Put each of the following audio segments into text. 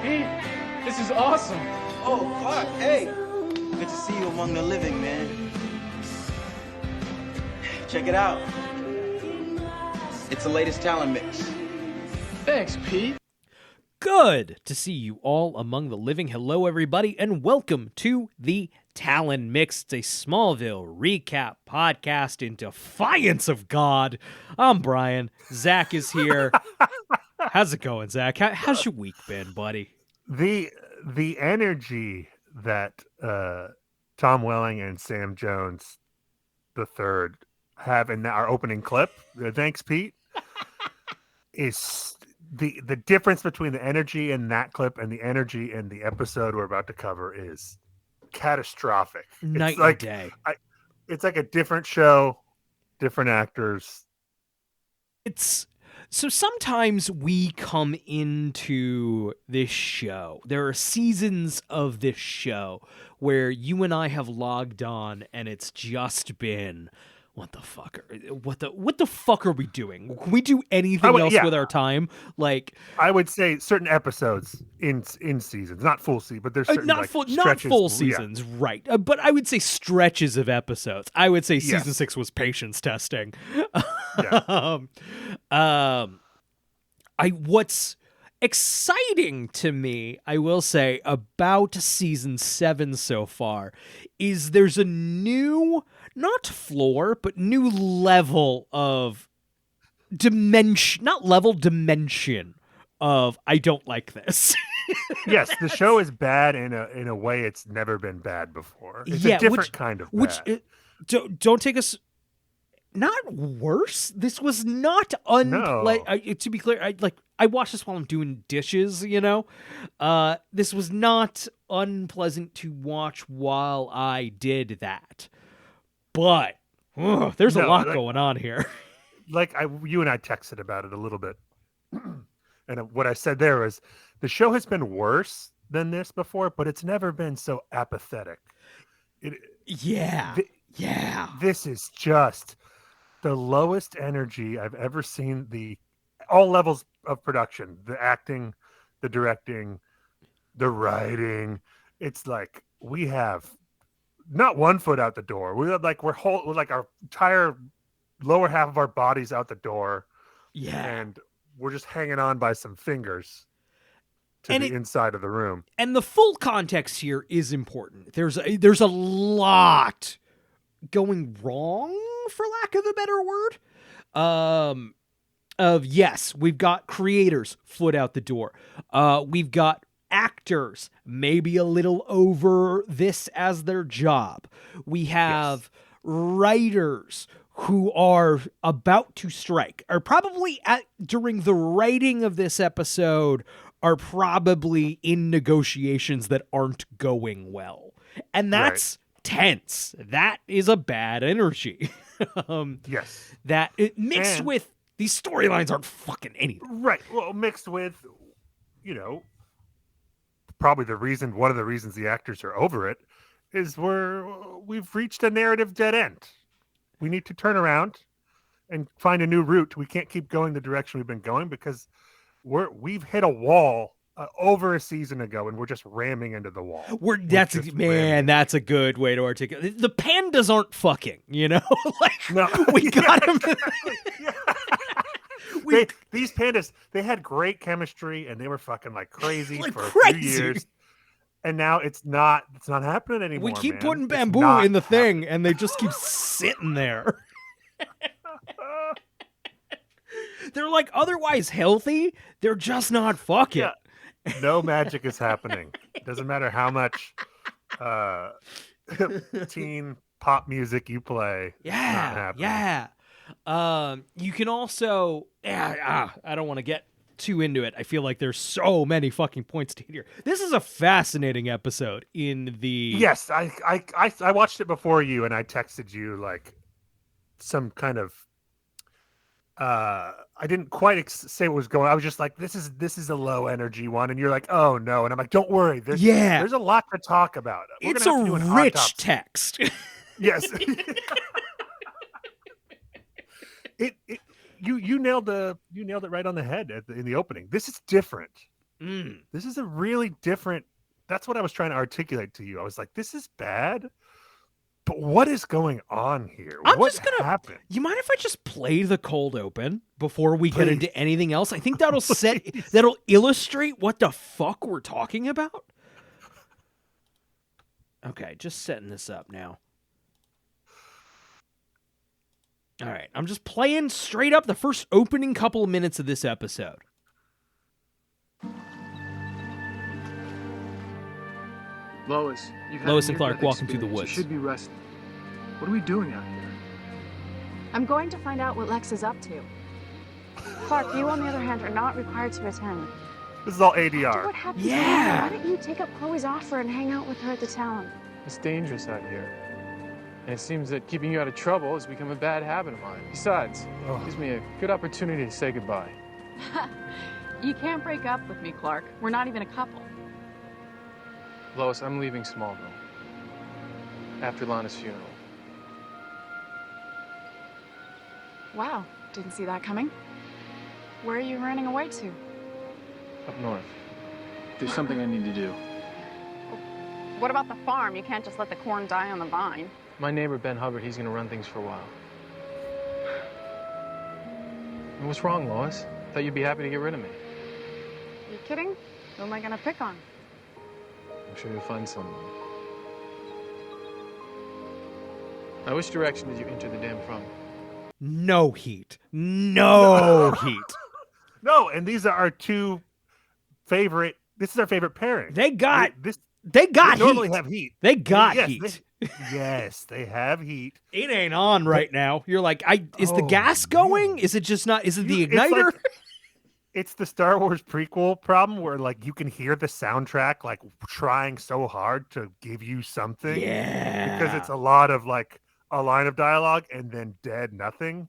Pete, this is awesome. Oh, Clark, hey. Good to see you among the living, man. Check it out. It's the latest talent mix. Thanks, Pete. Good to see you all among the living. Hello, everybody, and welcome to the Talon Mix. It's a Smallville recap podcast in defiance of God. I'm Brian. Zach is here. How's it going, Zach? How's your week been, buddy? The energy that Tom Welling and Sam Jones the third have in our opening clip, thanks Pete, is the difference between the energy in that clip and the energy in the episode we're about to cover is catastrophic. Night it's like, and day. It's like a different show, different actors. So sometimes we come into this show. There are seasons of this show where you and I have logged on and it's just been, what the fuck are we doing? Can we do anything else with our time? Like, I would say certain episodes in seasons, not full season, but there's certain not full seasons, right? But I would say stretches of episodes. I would say season 6 was patience testing. Yeah. What's exciting to me, I will say, about season 7 so far is there's a new, not floor, but new level of dimension of I don't like this. Yes, the show is bad in a way it's never been bad before. It's a different kind of bad. Don't take us. Not worse. This was not to be clear, I watched this while I'm doing dishes, you know? This was not unpleasant to watch while I did that. But there's a lot going on here. You and I texted about it a little bit. And what I said there was the show has been worse than this before, but it's never been so apathetic. This is just the lowest energy I've ever seen. All levels of production, the acting, the directing, the writing. It's like we have not one foot out the door. We're like our entire lower half of our bodies out the door. Yeah. And we're just hanging on by some fingers to the inside of the room. And the full context here is important. There's a lot going wrong, for lack of a better word. Yes, we've got creators foot out the door. We've got actors maybe a little over this as their job. We have writers who are about to strike, are probably during the writing of this episode, are probably in negotiations that aren't going well. And that's tense. That is a bad energy. That it mixed with these storylines aren't fucking anything. Right. Well, mixed with, probably one of the reasons the actors are over it is we've reached a narrative dead end. We need to turn around and find a new route. We can't keep going the direction we've been going because we've hit a wall over a season ago, and we're just ramming into the wall. That's a good way to articulate. The pandas aren't fucking, we got them. These pandas, they had great chemistry, and they were fucking like crazy for a few years. And now it's not happening anymore. We keep putting bamboo in the thing, and they just keep sitting there. They're like otherwise healthy. They're just not fucking. Yeah. No magic is happening. Doesn't matter how much teen pop music you play. Yeah. You can also. I don't want to get too into it. I feel like there's so many fucking points to hit here. This is a fascinating episode in the... Yes, I watched it before you, and I texted you like some kind of I didn't quite say what was going on. I was just like, this is a low energy one, and you're like, oh no, and I'm like, don't worry, there's a lot to talk about. It's a rich text. Yes. You nailed it right on the head in the opening. This is different. This is a really different. That's what I was trying to articulate to you. I was like, this is bad, but what is going on here? What happened? You mind if I just play the cold open before we get Please. into anything else? I think that'll illustrate what the fuck we're talking about. Okay, just setting this up now. All right, I'm just playing straight up the first opening couple of minutes of this episode. Lois, you've had Lois a and Clark near-death walking through the experience. woods. You should be resting. What are we doing out here? I'm going to find out what Lex is up to. Clark, you on the other hand are not required to attend. This is all After ADR. what happened Yeah. Why don't you take up Chloe's offer and hang out with her at the town? It's dangerous out here. And it seems that keeping you out of trouble has become a bad habit of mine. Besides, it gives me a good opportunity to say goodbye. You can't break up with me, Clark. We're not even a couple. Lois, I'm leaving Smallville. After Lana's funeral. Wow, didn't see that coming. Where are you running away to? Up north. There's something I need to do. What about the farm? You can't just let the corn die on the vine. My neighbor, Ben Hubbard, he's gonna run things for a while. And what's wrong, Lois? Thought you'd be happy to get rid of me. You kidding? Who am I gonna pick on? I'm sure you'll find someone. Now, which direction did you enter the dam from? No heat. No heat. No, and these are our two favorite. This is our favorite pairing. They got They normally heat. have heat. They got Yes, heat. Yes, they have heat. It ain't on right now. You're like, is the Oh, gas going? Is it just not? Is it the It's igniter? like- It's the Star Wars prequel problem where like you can hear the soundtrack like trying so hard to give you something. Yeah. Because it's a lot of like a line of dialogue and then dead nothing.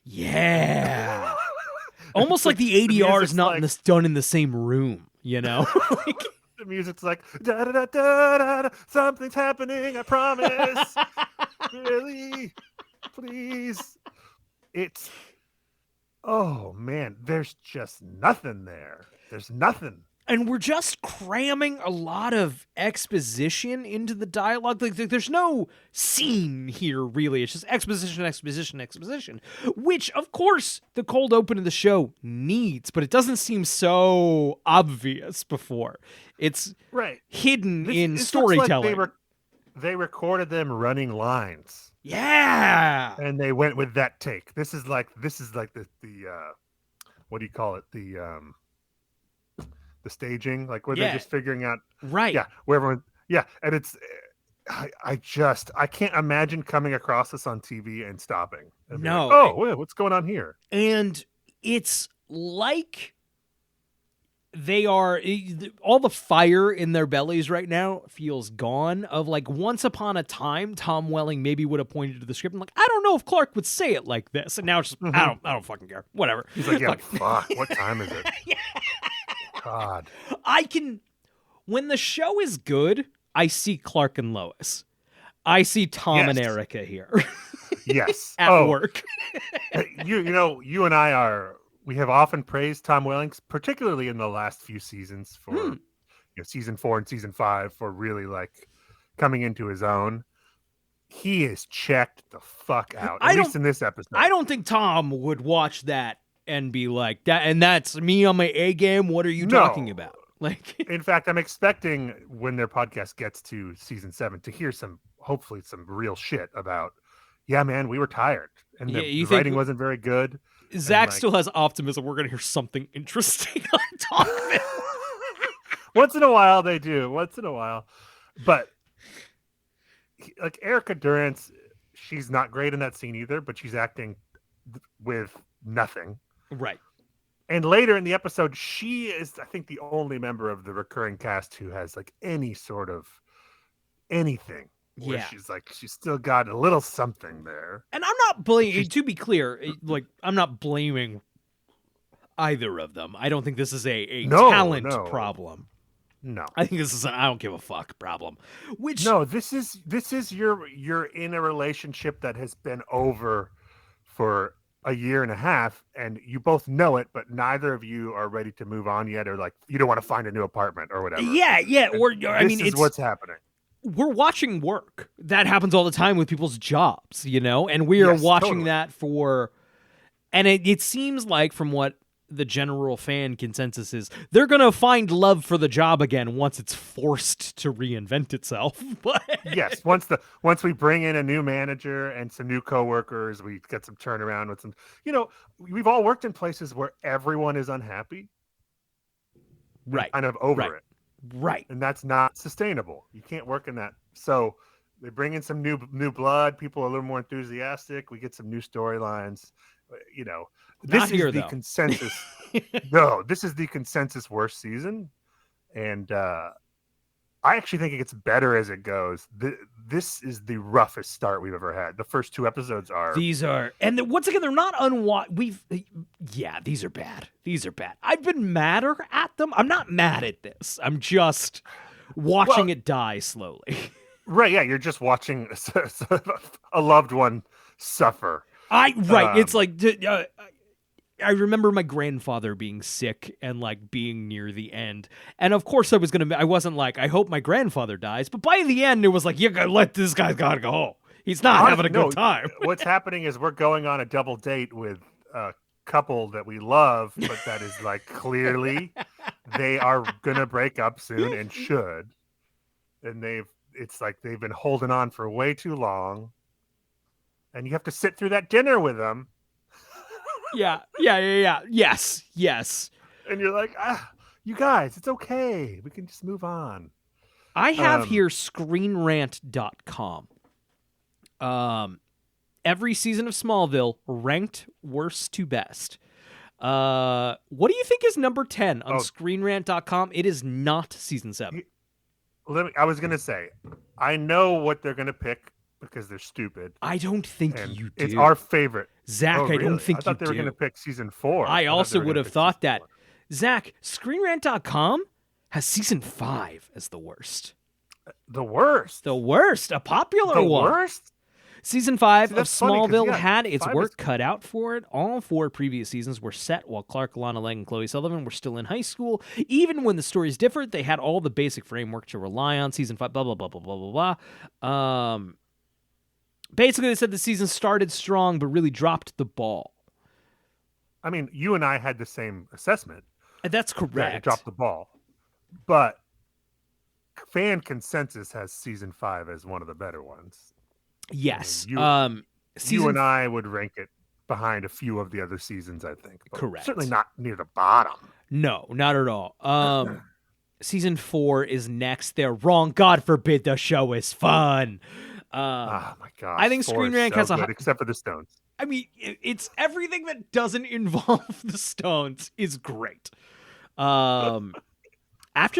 Yeah. Almost like the The ADR is music's not like- done in the same room, you know? Like, The music's like da da da da da, da something's happening, I promise. Really? Please. It's oh man, there's just nothing there. There's nothing. and we're just cramming a lot of exposition into the dialogue. Like, there's no scene here, really. It's just exposition, exposition, exposition, which, of course, the cold open of the show needs, but it doesn't seem so obvious before. It's Right. hidden in This looks like storytelling. they recorded them running lines. Yeah. And they went with that take. This is like the what do you call it? The staging, like where Yeah. they're just figuring out Right. where everyone and it's I can't imagine coming across this on TV and stopping. And being No. like, oh, what's going on here? And it's like they are all the fire in their bellies right now feels gone. Of like once upon a time, Tom Welling maybe would have pointed to the script and like, I don't know if Clark would say it like this. And now it's just I don't fucking care. Whatever. He's like, yeah, Fuck. fuck. What time is it? God. When the show is good, I see Clark and Lois. I see Tom and Yes. Erica here Yes. at work. you and I we have often praised Tom Welling, particularly in the last few seasons for season 4 and season 5 for really like coming into his own. He is checked the fuck out. At least in this episode. I don't think Tom would watch that and be like that. And that's me on my A game. What are you talking about? Like, in fact, I'm expecting when their podcast gets to season 7 to hear hopefully some real shit about, yeah, man, we were tired and Yeah, the you think- writing wasn't very good. Zach like- still has optimism. We're going to hear something interesting on Tom. Once in a while they do. Once in a while. But like Erica Durance, she's not great in that scene either, but she's acting with nothing. Right. And later in the episode, she is, I think, the only member of the recurring cast who has like any sort of anything. Where Yeah. she's still got a little something there. And I'm not blaming, to be clear, like, I'm not blaming either of them. I don't think this is a No, talent no. problem. No. I think this is an I don't give a fuck problem. Which, No, this is you're in a relationship that has been over for a year and a half, and you both know it, but neither of you are ready to move on yet, or like you don't want to find a new apartment or whatever. Yeah. This is what's happening. We're watching work. That happens all the time with people's jobs, and we are watching that for, and it seems like from what the general fan consensus is, they're going to find love for the job again once it's forced to reinvent itself. Yes, once we bring in a new manager and some new coworkers, we get some turnaround with some, we've all worked in places where everyone is unhappy. Right. Kind of over it. Right. And that's not sustainable. You can't work in that. So they bring in some new blood. People are a little more enthusiastic. We get some new storylines. This is the consensus. No, this is the consensus worst season. And I actually think it gets better as it goes. This is the roughest start we've ever had. The first 2 episodes are. Once again, they're not these are bad. These are bad. I've been madder at them. I'm not mad at this. I'm just watching it die slowly. Right, yeah, you're just watching a loved one suffer. It's like I remember my grandfather being sick and like being near the end, and of course I wasn't like, I hope my grandfather dies, but by the end it was like, you gotta let this guy gotta go. He's not having a good time. What's happening is we're going on a double date with a couple that we love, but that is like clearly they are gonna break up soon and should, and it's like they've been holding on for way too long. And you have to sit through that dinner with them. Yeah. Yes. And you're like, you guys, it's okay. We can just move on. I have here screenrant.com. Every season of Smallville ranked worst to best. What do you think is number 10 on screenrant.com? It is not season 7. I was going to say, I know what they're going to pick, because they're stupid. I don't think you do. It's our favorite. Zach, I don't think you do. I thought they were going to pick season 4. I also would have thought that. 4. Zach, ScreenRant.com has season 5 as the worst. The worst? The worst. A popular one. The worst? Season 5 of Smallville had its work cut out for it. All 4 previous seasons were set while Clark, Lana Lang, and Chloe Sullivan were still in high school. Even when the stories differed, they had all the basic framework to rely on. Season 5, blah, blah, blah, blah, blah, blah, blah. Basically, they said the season started strong, but really dropped the ball. I mean, you and I had the same assessment. That's correct. It dropped the ball. But fan consensus has season 5 as one of the better ones. Yes. You and I would rank it behind a few of the other seasons, I think. Correct. Certainly not near the bottom. No, not at all. Season 4 is next. They're wrong. God forbid the show is fun. Oh my god! I think Screen Rank has except for the Stones. I mean, it's everything that doesn't involve the Stones is great. After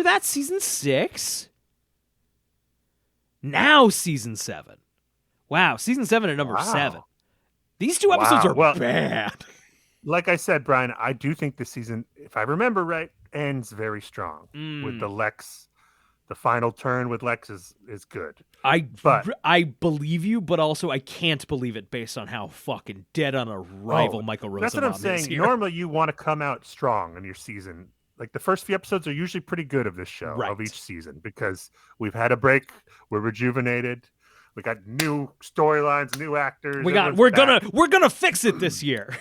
that, season 6. Now season 7. Wow, season 7 at number 7. These 2 episodes are bad. Like I said, Brian, I do think the season, if I remember right, ends very strong with the Lex. The final turn with Lex is good. I believe you, but also I can't believe it based on how fucking dead on arrival Michael Rosenbaum is. That's what I'm saying. Normally you want to come out strong in your season. Like the first few episodes are usually pretty good of this show, of each season, because we've had a break. We're rejuvenated. We got new storylines, new actors. We're gonna fix it this year.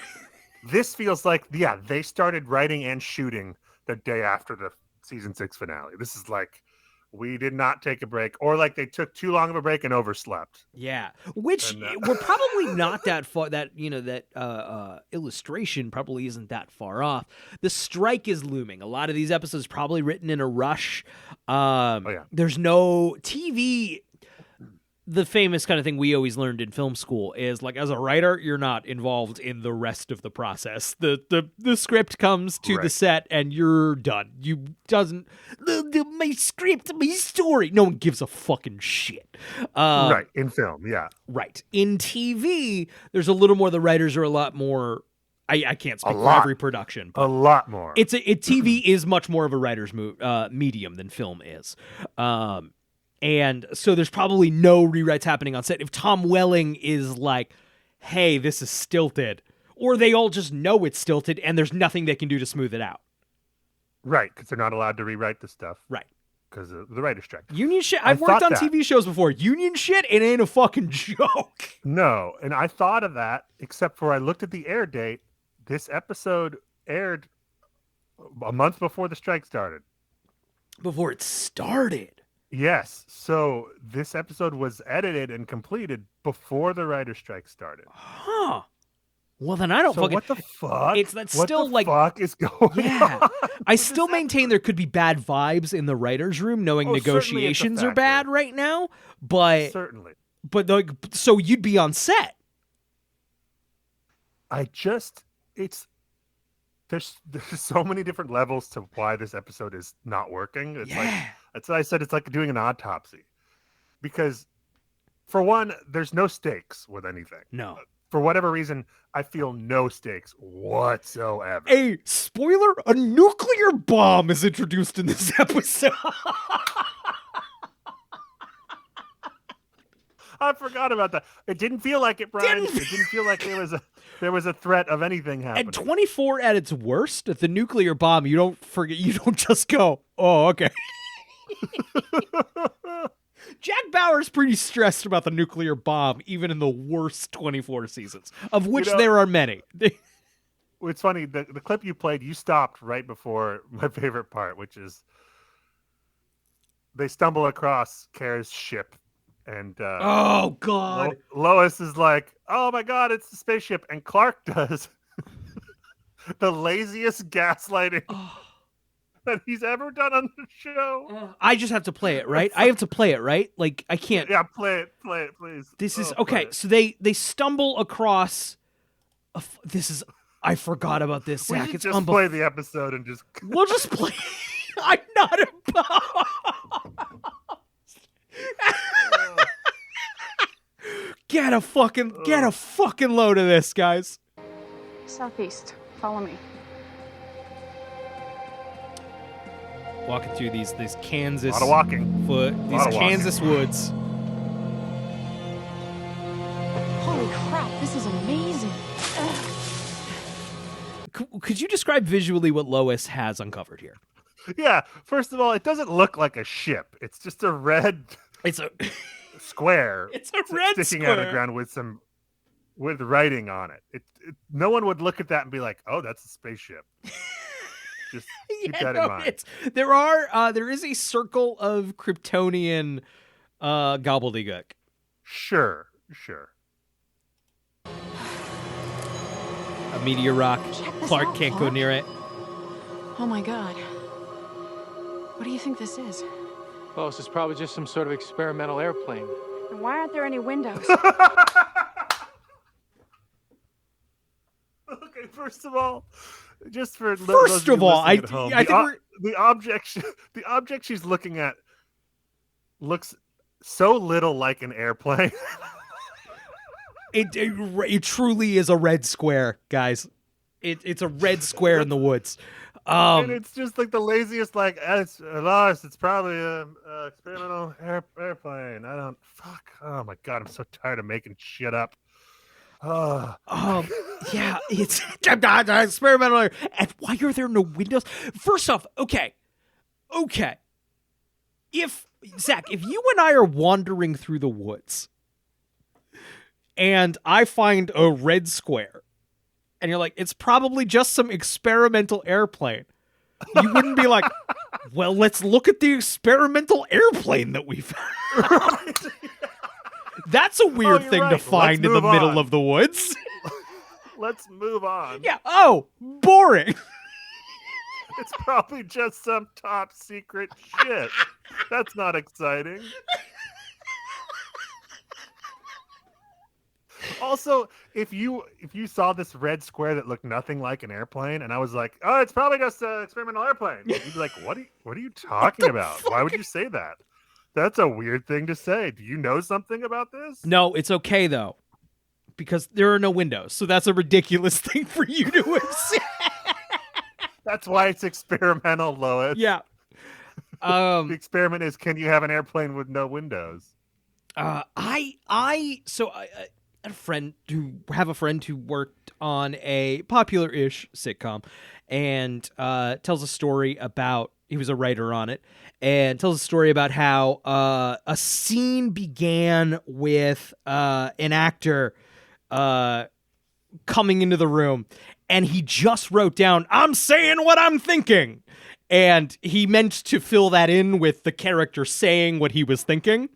This feels like, they started writing and shooting the day after the season 6 finale. This is like, we did not take a break, or like they took too long of a break and overslept. Yeah, which we're probably not that far. That illustration probably isn't that far off. The strike is looming. A lot of these episodes probably written in a rush. There's no TV. The famous kind of thing we always learned in film school is, like, as a writer, you're not involved in the rest of the process. The script comes to the set and you're done. My script, my story. No one gives a fucking shit. In film, yeah. Right. In TV, there's a little more. The writers are a lot more. I can't speak for every production. A lot more. TV is much more of a writer's medium than film is. And so there's probably no rewrites happening on set. If Tom Welling is like, hey, this is stilted, Or they all just know it's stilted and there's nothing they can do to smooth it out. Right, because they're not allowed to rewrite the stuff. Right. Because of the writer's strike. Union shit. I've worked on TV shows before. Union shit, it ain't a fucking joke. No, and I thought of that, except for I looked at the air date. This episode aired a month before the strike started. Before it started? Yes. So this episode was edited and completed before the writer's strike started. Huh. Well, then I don't so fucking... what the fuck? That's what still the like... fuck is going on? I still maintain there could be bad vibes in the writer's room, knowing negotiations are bad right now, but... Certainly. But, like, so you'd be on set. There's so many different levels to why this episode is not working. It's like, that's why I said it's like doing an autopsy. Because, for one, there's no stakes with anything. No. For whatever reason, I feel no stakes whatsoever. A spoiler, a nuclear bomb is introduced in this episode. I forgot about that. It didn't feel like it, Brian. It didn't feel like there was a threat of anything happening. At 24 at its worst, at the nuclear bomb, you don't just go, oh, okay. Jack Bauer's pretty stressed about the nuclear bomb, even in the worst 24 seasons, of which there are many. It's funny, the clip you played, you stopped right before my favorite part, which is they stumble across Kara's ship. And oh god, Lois is like, "Oh my god, it's the spaceship," and Clark does the laziest gaslighting that he's ever done on the show. I just have to play it, right? I have to play it, right? Like I can't. Yeah, play it, please. This is okay. So they stumble across. I forgot about this, Zach. We it's just play the episode and just. We'll just play. I'm not about. Get a fucking load of this, guys. Southeast. Follow me. Walking through these Kansas. A lot of walking. These Kansas woods. Holy crap! This is amazing. Could you describe visually what Lois has uncovered here? Yeah. First of all, it doesn't look like a ship. It's just a red. It's a square. It's a red sticking square out of the ground with writing on it. No one would look at that and be like, "Oh, that's a spaceship." Just keep that in mind. There is a circle of Kryptonian gobbledygook. Sure. A meteor rock. Clark can't go near it. Oh my god. What do you think this is? Oh, this is probably just some sort of experimental airplane. And why aren't there any windows? Okay, first of all, just for first of all, I think the object she's looking at looks so little like an airplane. It truly is a red square, guys. It's a red square in the woods. And it's just like the laziest, like, it's probably an experimental airplane. Oh my god, I'm so tired of making shit up. Yeah, it's experimental. And why are there no windows? First off, okay. If Zach, if you and I are wandering through the woods and I find a red square and you're like, it's probably just some experimental airplane, you wouldn't be like, well, let's look at the experimental airplane that we found. That's a weird thing to find in the middle of the woods. Let's move on. Yeah. Oh, boring. It's probably just some top secret shit. That's not exciting. Also, if you saw this red square that looked nothing like an airplane, and I was like, "Oh, it's probably just an experimental airplane," you'd be like, "What are you talking about? Why would you say that? That's a weird thing to say. Do you know something about this?" No, it's okay though, because there are no windows, so that's a ridiculous thing for you to say. That's why it's experimental, Lois. Yeah. The experiment is, can you have an airplane with no windows? a friend who worked on a popular-ish sitcom, and tells a story about, he was a writer on it, and tells a story about how a scene began with an actor coming into the room, and he just wrote down, "I'm saying what I'm thinking," and he meant to fill that in with the character saying what he was thinking,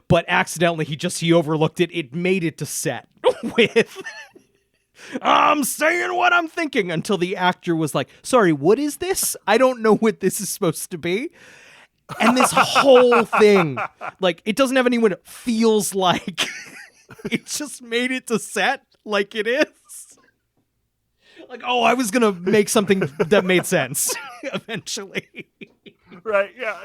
but accidentally he overlooked it. It made it to set with "I'm saying what I'm thinking," until the actor was like, "Sorry, what is this? I don't know what this is supposed to be." And this whole thing, like, it doesn't have anyone it feels like. It just made it to set like it is. Like, oh, I was gonna make something that made sense eventually. Right, yeah.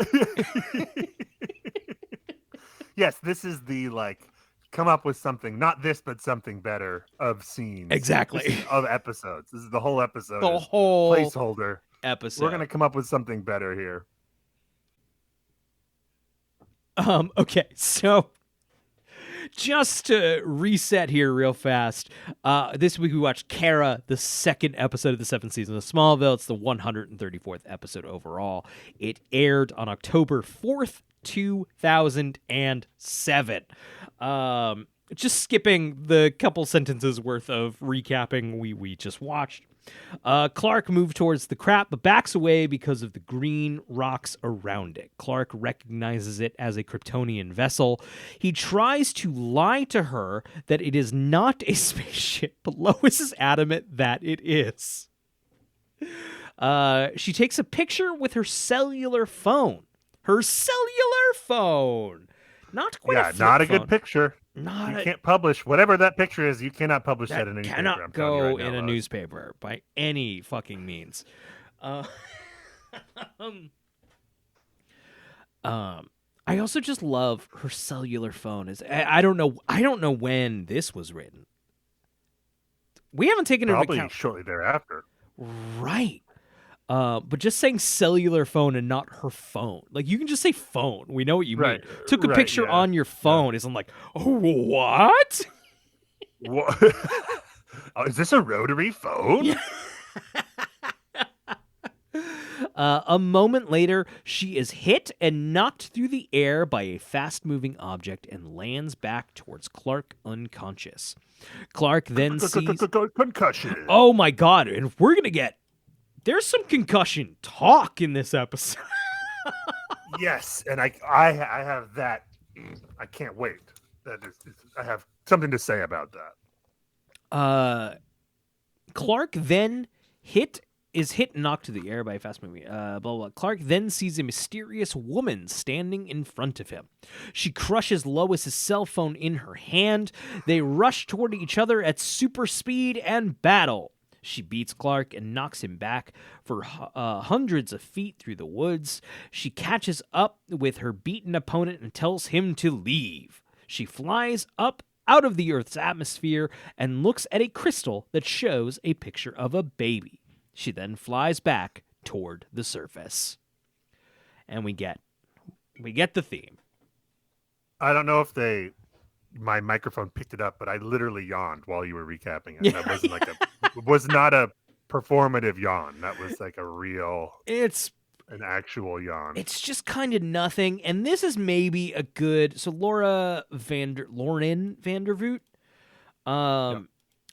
Yes, this is the, like, come up with something, not this, but something better of scenes. Exactly. Of episodes. This is the whole episode. The whole placeholder. episode. We're going to come up with something better here. Okay, so just to reset here real fast, this week we watched Kara, the second episode of the 7th season of Smallville. It's the 134th episode overall. It aired on October 4th, 2007. Just skipping the couple sentences worth of recapping we just watched. Clark moved towards the crap, but backs away because of the green rocks around it. Clark recognizes it as a Kryptonian vessel. He tries to lie to her that it is not a spaceship, but Lois is adamant that it is. She takes a picture with her cellular phone. Her cellular phone. Not quite a flip not a phone. good picture. Can't publish whatever that picture is. You cannot publish that in a newspaper. Cannot go in a newspaper by any fucking means. I also just love her cellular phone. I don't know when this was written. We haven't taken into account shortly thereafter. Right. But just saying cellular phone and not her phone. Like, you can just say phone. We know what you mean. Took a picture on your phone. I'm like, oh, what? What? Oh, is this a rotary phone? A moment later, she is hit and knocked through the air by a fast-moving object and lands back towards Clark unconscious. Clark then sees... Concussion. Oh, my God. And we're going to get... There's some concussion talk in this episode. Yes, and I have that. I can't wait. I have something to say about that. Clark then is hit and knocked to the air by a fast moving blah, blah. Clark then sees a mysterious woman standing in front of him. She crushes Lois's cell phone in her hand. They rush toward each other at super speed and battle. She beats Clark and knocks him back for hundreds of feet through the woods. She catches up with her beaten opponent and tells him to leave. She flies up out of the Earth's atmosphere and looks at a crystal that shows a picture of a baby. She then flies back toward the surface. And we get the theme. I don't know if my microphone picked it up, but I literally yawned while you were recapping it. That wasn't it was not a performative yawn. That was like an actual yawn. It's just kind of nothing. And this is maybe a good, so Lauren Vandervoot. I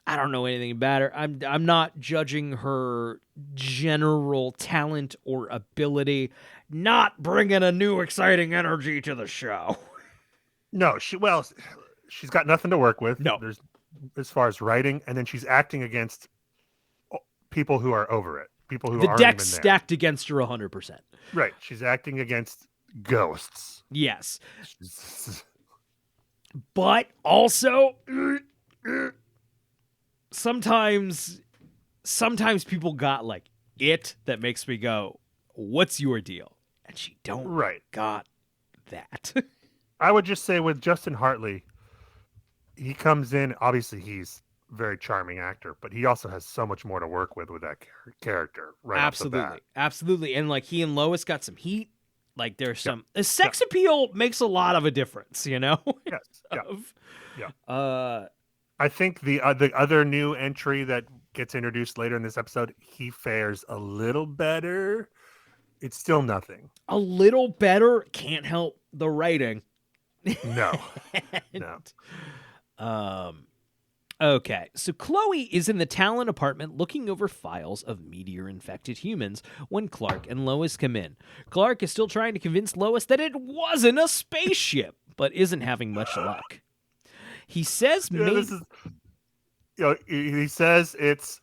don't know anything about her. I'm not judging her general talent or ability. Not bringing a new exciting energy to the show. No, she's got nothing to work with. No. There's, as far as writing, and then she's acting against people who are over it. People who aren't the deck's even there. stacked against her 100%. Right. She's acting against ghosts. Yes. But also sometimes people got like it that makes me go, what's your deal? And she don't got that. I would just say with Justin Hartley, he comes in, obviously he's a very charming actor, but he also has so much more to work with that character right off the bat. Absolutely. And like he and Lois got some heat. Like there's some sex appeal makes a lot of a difference, you know? Yes. Yeah. I think the other new entry that gets introduced later in this episode, he fares a little better. It's still nothing. A little better, can't help the writing. No, no. Um, okay, so Chloe is in the Talon apartment looking over files of meteor-infected humans when Clark and Lois come in. Clark is still trying to convince Lois that it wasn't a spaceship, but isn't having much luck. He says he says it's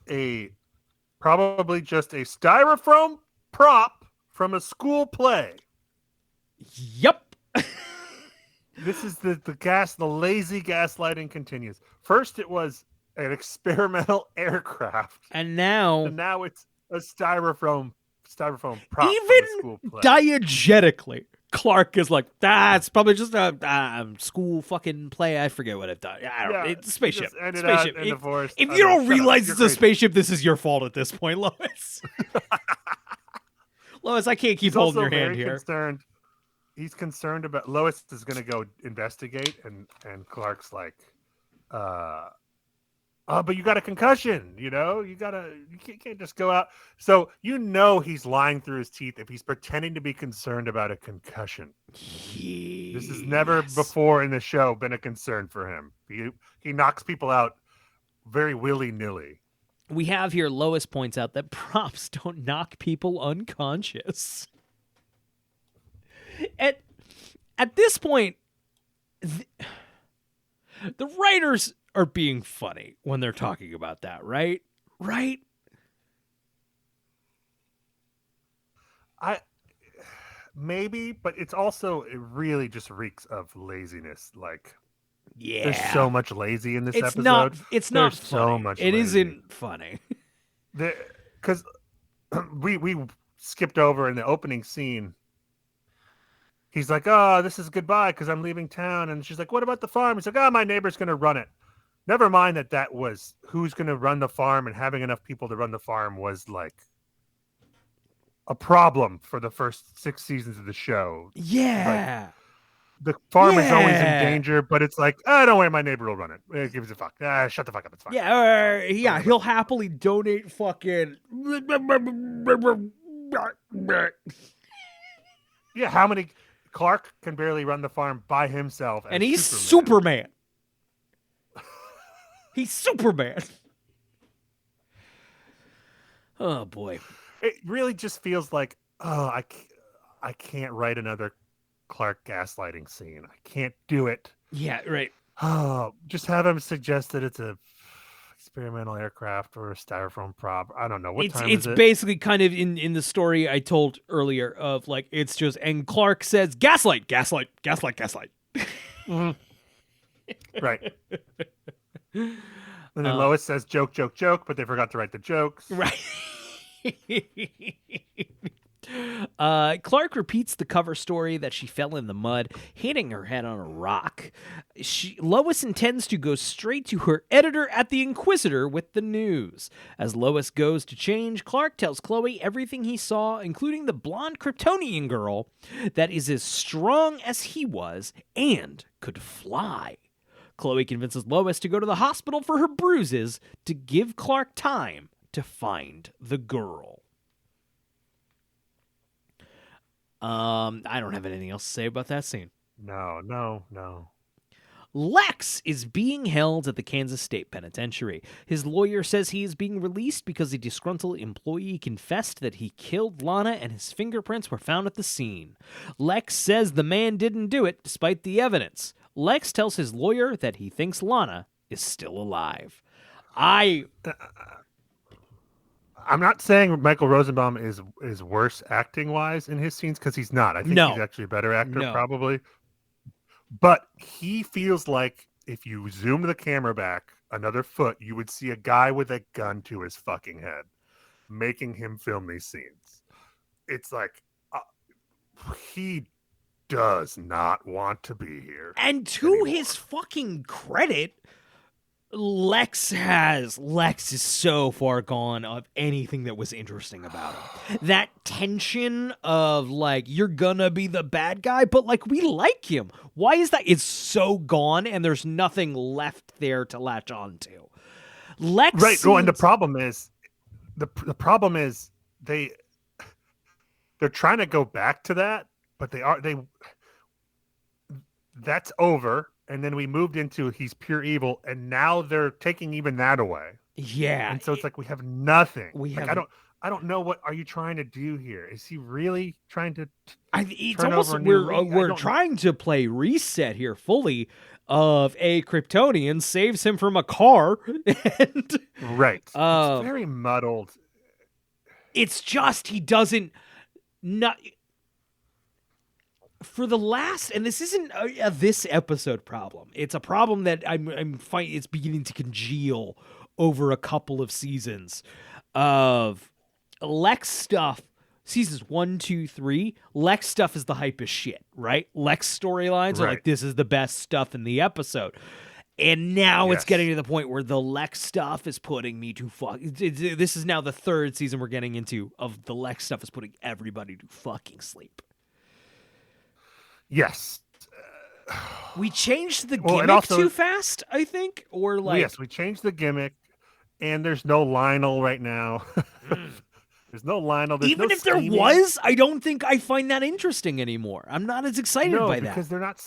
probably just a styrofoam prop from a school play. Yep. This is the lazy gaslighting continues. First it was an experimental aircraft. And now it's a styrofoam prop even from a school play. diegetically, Clark is like, it's probably just a school fucking play. I forget what I've done. I don't know. It's a spaceship. Spaceship. If you don't realize it's a spaceship, this is your fault at this point, Lois. Lois, I can't keep holding your hand here. He's concerned about Lois is going to go investigate, and Clark's like, but you got a concussion, you can't just go out. So he's lying through his teeth if he's pretending to be concerned about a concussion. This has never before in the show been a concern for him. He knocks people out very willy-nilly. We have here, Lois points out that props don't knock people unconscious. At this point, the writers are being funny when they're talking about that, right? Right? Maybe, but it really just reeks of laziness. Like, yeah, there's so much lazy in this episode. It's not funny. So much. It isn't funny. Because we skipped over in the opening scene. He's like, "Oh, this is goodbye because I'm leaving town," and she's like, "What about the farm?" He's like, "Oh, my neighbor's going to run it." Never mind that was who's going to run the farm, and having enough people to run the farm was like a problem for the first 6 seasons of the show. Yeah. Like, the farm is always in danger, but it's like, don't worry, my neighbor will run it. It gives a fuck. Shut the fuck up. It's fine. Yeah, he'll happily donate fucking. Yeah, how many? Clark can barely run the farm by himself, and he's Superman. He's Superman. Oh boy, it really just feels like, I can't write another Clark gaslighting scene. I can't do it. Yeah, right. Just have him suggest that it's a experimental aircraft or a styrofoam prop. I don't know what time is it. It's basically kind of in the story I told earlier of like it's just, and Clark says gaslight. Mm-hmm. Right. And then Lois says joke, but they forgot to write the jokes. Right. Clark repeats the cover story that she fell in the mud, hitting her head on a rock. Lois intends to go straight to her editor at the Inquisitor with the news. As Lois goes to change, Clark tells Chloe everything he saw, including the blonde Kryptonian girl that is as strong as he was and could fly. Chloe convinces Lois to go to the hospital for her bruises to give Clark time to find the girl. I don't have anything else to say about that scene. No. Lex is being held at the Kansas State Penitentiary. His lawyer says he is being released because a disgruntled employee confessed that he killed Lana and his fingerprints were found at the scene. Lex says the man didn't do it despite the evidence. Lex tells his lawyer that he thinks Lana is still alive. I'm not saying Michael Rosenbaum is worse acting wise in his scenes, because he's not. I think he's actually a better actor, probably. But he feels like if you zoom the camera back another foot, you would see a guy with a gun to his fucking head, making him film these scenes. It's like he does not want to be here. And to his fucking credit, Lex is so far gone of anything that was interesting about him. That tension of like, you're gonna be the bad guy, but like, we like him. Why is that? It's so gone, and there's nothing left there to latch on to. Lex, right? Well, and the problem is, the problem is they're trying to go back to that, but that's over. And then we moved into he's pure evil, and now they're taking even that away. Yeah, and so it's like we have nothing. We like, have. I don't know, what are you trying to do here? Is he really trying to? It's turn almost over a new we're trying to play reset here fully. Of a Kryptonian saves him from a car, and right. It's very muddled. It's just he doesn't not. For the last, and this isn't a this episode problem. It's a problem that I'm finding it's beginning to congeal over a couple of seasons of Lex stuff. Seasons 1, 2, 3. Lex stuff is the hype as shit, right? Lex storylines are like, this is the best stuff in the episode. And now it's getting to the point where the Lex stuff is putting me to fuck. This is now the third season we're getting into of the Lex stuff is putting everybody to fucking sleep. Yes. We changed the gimmick too fast, I think, or like yes, we changed the gimmick, and there's no Lionel right now. There's no Lionel. There's even no if scheming. there was, I don't think I find that interesting anymore. I'm not as excited by that because they're not.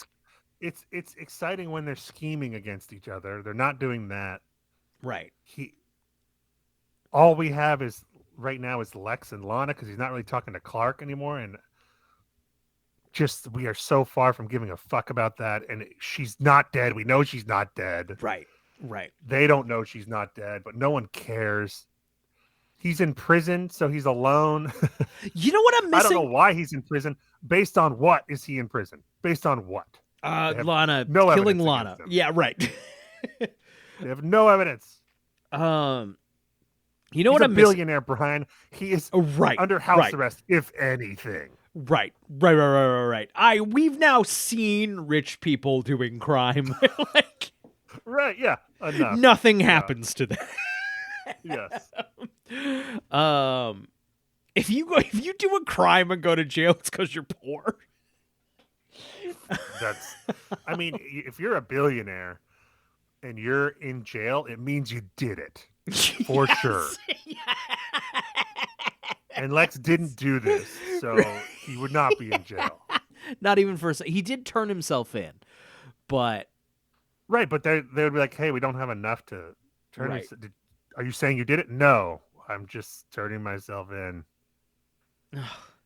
It's exciting when they're scheming against each other. They're not doing that. Right. All we have is right now is Lex and Lana because he's not really talking to Clark anymore, and just we are so far from giving a fuck about that. And she's not dead. We know she's not dead. Right. They don't know she's not dead, but no one cares. He's in prison, so he's alone. You know what I'm missing? I don't know why he's in prison. Based on what is he in prison? Based on what? Lana, no killing Lana. Yeah, right. They have no evidence. You know he's what I'm a billionaire, Brian. He is under house arrest, if anything. Right. We've now seen rich people doing crime. Like, right, yeah. Enough. Nothing happens to them. Yes. If you do a crime and go to jail, it's because you're poor. I mean, if you're a billionaire and you're in jail, it means you did it for sure. And Lex didn't do this, so he would not be in jail. Not even for a second. He did turn himself in, but right. But they would be like, "Hey, we don't have enough to turn." Right. Are you saying you did it? No, I'm just turning myself in.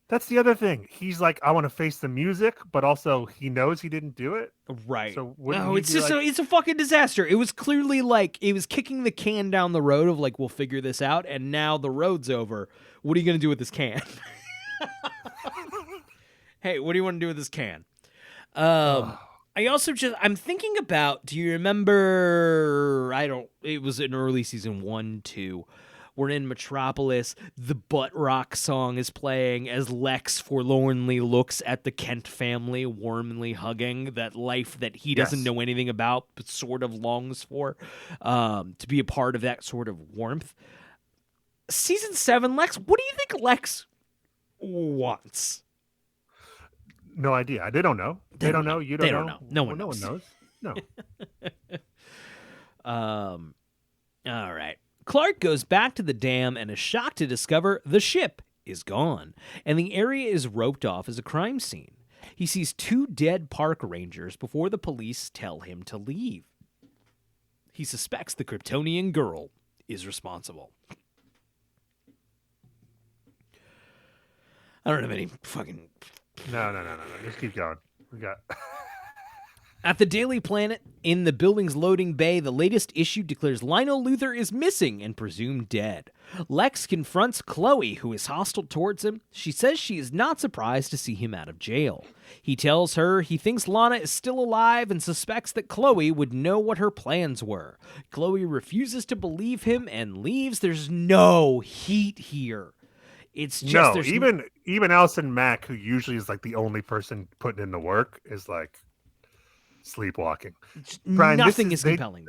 That's the other thing. He's like, I want to face the music, but also he knows he didn't do it. Right. So it's just it's a fucking disaster. It was clearly like it was kicking the can down the road of like, we'll figure this out, and now the road's over. What are you gonna do with this can? Hey, what do you want to do with this can? I also I'm thinking about, do you remember, it was in early season 1, 2, we're in Metropolis, the butt rock song is playing as Lex forlornly looks at the Kent family warmly hugging that life that he doesn't know anything about but sort of longs for, to be a part of that sort of warmth. Season 7, Lex, what do you think Lex wants? No idea. They don't know. They don't know. You don't know. No one knows. No. All right. Clark goes back to the dam and is shocked to discover the ship is gone, and the area is roped off as a crime scene. He sees 2 dead park rangers before the police tell him to leave. He suspects the Kryptonian girl is responsible. I don't have any fucking... No. Just keep going. We got... At the Daily Planet, in the building's loading bay, the latest issue declares Lionel Luthor is missing and presumed dead. Lex confronts Chloe, who is hostile towards him. She says she is not surprised to see him out of jail. He tells her he thinks Lana is still alive and suspects that Chloe would know what her plans were. Chloe refuses to believe him and leaves. There's no heat here. It's just even Allison Mack, who usually is like the only person putting in the work, is like sleepwalking. Brian, nothing is compelling.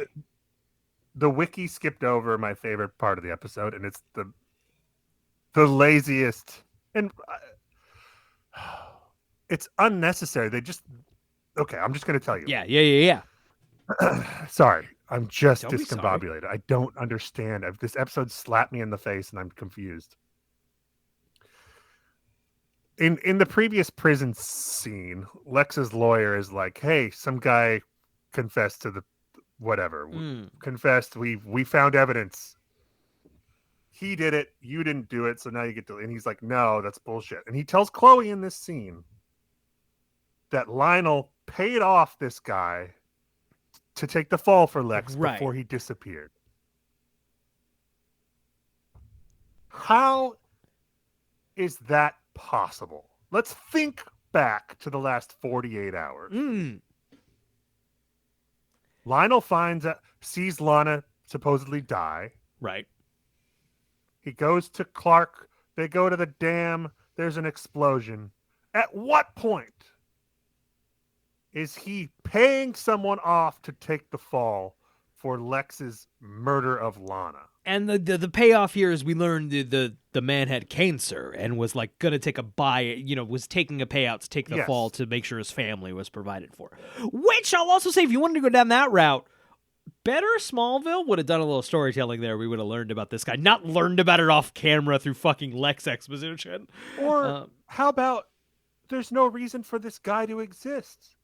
the wiki skipped over my favorite part of the episode, and it's the laziest, and it's unnecessary. They just okay. I'm just going to tell you. Yeah. Sorry, I'm just Don't be sorry. discombobulated. I don't understand. This episode slapped me in the face, and I'm confused. In the previous prison scene, Lex's lawyer is like, "Hey, some guy confessed to the whatever. Confessed. We found evidence. He did it. You didn't do it. So now you get to." And he's like, "No, that's bullshit." And he tells Chloe in this scene that Lionel paid off this guy to take the fall for Lex before he disappeared. How is that possible? Let's think back to the last 48 hours. Lionel sees Lana supposedly die. Right. He goes to Clark. They go to the dam. There's an explosion. At what point is he paying someone off to take the fall for Lex's murder of Lana? And the payoff here is we learned the man had cancer and was like gonna take was taking a payout to take the fall to make sure his family was provided for. Which I'll also say, if you wanted to go down that route, better Smallville would have done a little storytelling there. We would have learned about this guy, not learned about it off camera through fucking Lex exposition. Or how about there's no reason for this guy to exist?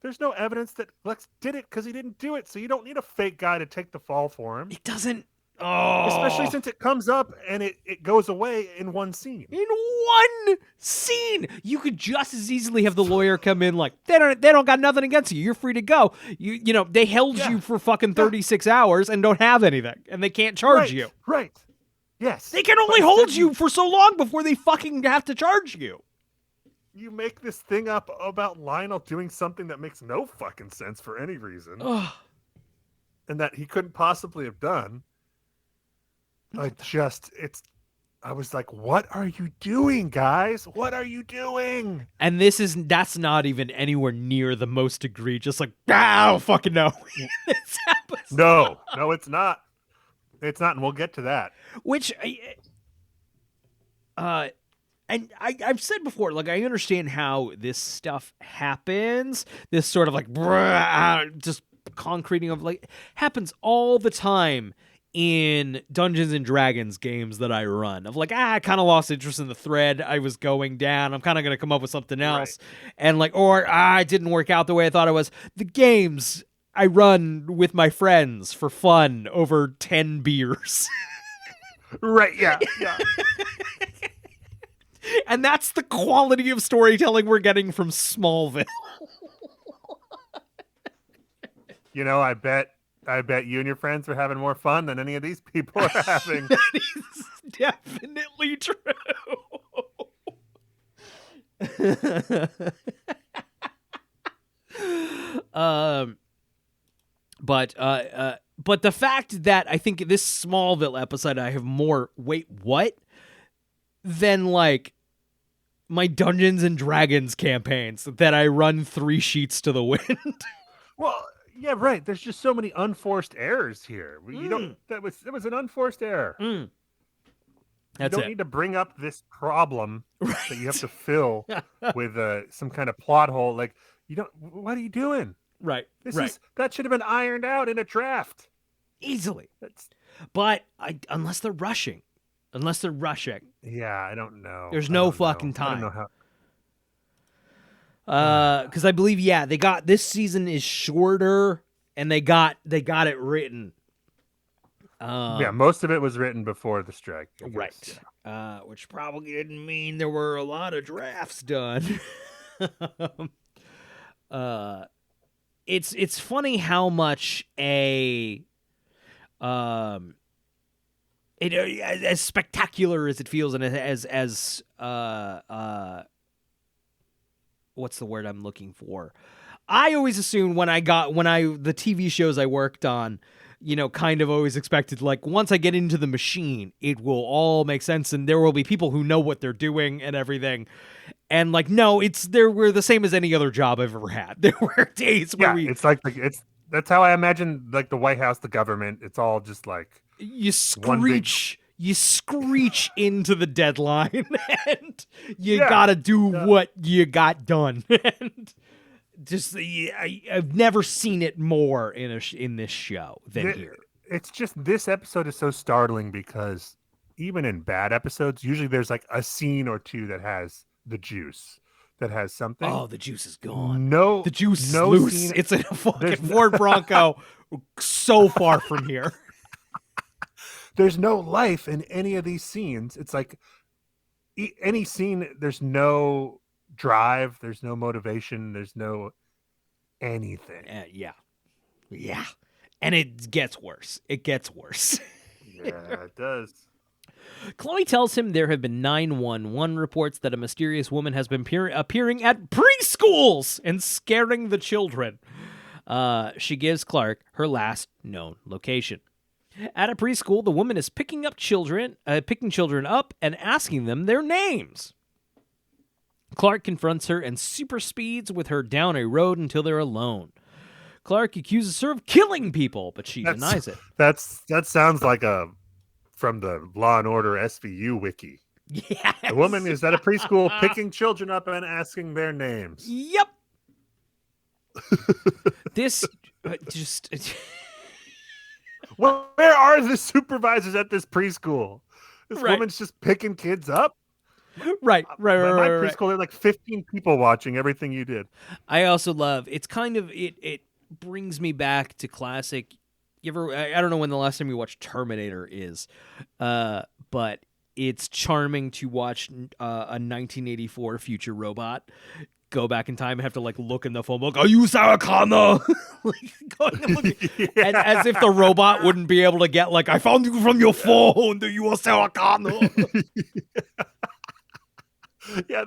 There's no evidence that Lex did it because he didn't do it, so you don't need a fake guy to take the fall for him. It doesn't. Oh. Especially since it comes up and it goes away in one scene. In one scene! You could just as easily have the lawyer come in like, they don't got nothing against you. You're free to go. You know, they held you for fucking 36 hours and don't have anything. And they can't charge you. Right. Yes. They can only hold you for so long before they fucking have to charge you. You make this thing up about Lionel doing something that makes no fucking sense for any reason. And that he couldn't possibly have done. I was like, what are you doing, guys? What are you doing? And that's not even anywhere near the most egregious, like, I don't fucking know. No, it's not. It's not, and we'll get to that. Which, and I've said before, like, I understand how this stuff happens. This sort of like, just concreting of like, happens all the time in Dungeons and Dragons games that I run. Of like, I kind of lost interest in the thread I was going down. I'm kind of going to come up with something else. Right. And like, or it didn't work out the way I thought it was. The games I run with my friends for fun over 10 beers. Right, yeah. And that's the quality of storytelling we're getting from Smallville. You know, I bet you and your friends are having more fun than any of these people are having. That is definitely true. But the fact that I think this Smallville episode I have more wait what than like my Dungeons and Dragons campaigns that I run 3 sheets to the wind. Well, yeah, right. There's just so many unforced errors here. You don't. That was an unforced error. You don't need to bring up this problem that you have to fill with some kind of plot hole. Like you don't. What are you doing? Right. That should have been ironed out in a draft easily. But unless they're rushing. Yeah, I don't know. There's no fucking time. I don't know how. Because I believe, they got this season is shorter, and they got it written. Most of it was written before the strike, right? Yeah. Which probably didn't mean there were a lot of drafts done. It's funny how much as spectacular as it feels, and as what's the word I'm looking for? I always assumed the TV shows I worked on, kind of always expected, like, once I get into the machine, it will all make sense, and there will be people who know what they're doing and everything. And like, no, we're the same as any other job I've ever had. There were days where it's like That's how I imagine like the White House, the government. It's all just like You one big- screech into the deadline, and you Yeah. gotta do Yeah. what you got done. And just I've never seen it more in this show than here. It's just this episode is so startling because even in bad episodes, usually there's like a scene or two that has the juice, that has something. Oh, the juice is gone. No, The juice no is loose. scene- It's in a fucking there's no- Ford Bronco, so far from here. There's no life in any of these scenes. It's like any scene, there's no drive, there's no motivation, there's no anything. Yeah, and it gets worse. It gets worse. Yeah, it does. Chloe tells him there have been 911 reports that a mysterious woman has been appearing at preschools and scaring the children. She gives Clark her last known location. At a preschool, the woman is picking children up and asking them their names. Clark confronts her and super speeds with her down a road until they're alone. Clark accuses her of killing people, but she denies it. That sounds like from the Law and Order SVU wiki. Yes. The woman is at a preschool picking children up and asking their names. Yep. This just... Well, where are the supervisors at this preschool? This Right. woman's just picking kids up. Right. At my preschool, there are like 15 people watching everything you did. I also love, it's kind of, it brings me back to classic, I don't know when the last time you watched Terminator is, but it's charming to watch a 1984 future robot go back in time and have to like look in the phone book. Are you Sarah Connor? Like, going and looking, and as if the robot wouldn't be able to get like, I found you from your phone. You are Sarah Connor. Yeah,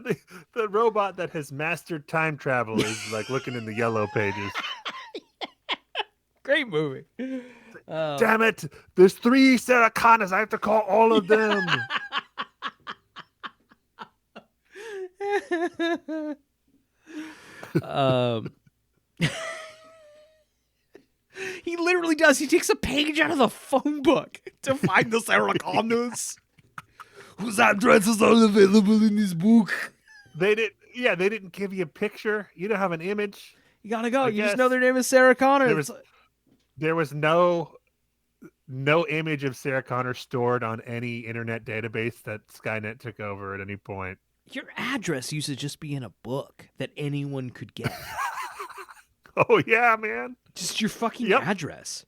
the robot that has mastered time travel is like looking in the yellow pages. Great movie. Damn it! There's 3 Sarah Connors. I have to call all of them. He literally does. He takes a page out of the phone book to find the Sarah Connors. Whose address is all available in this book. They didn't give you a picture. You don't have an image. You gotta go. I You just guess. know their name is Sarah Connor. There was no image of Sarah Connor stored on any internet database that Skynet took over at any point. Your address used to just be in a book that anyone could get. Oh yeah, man. Just your fucking Yep. address.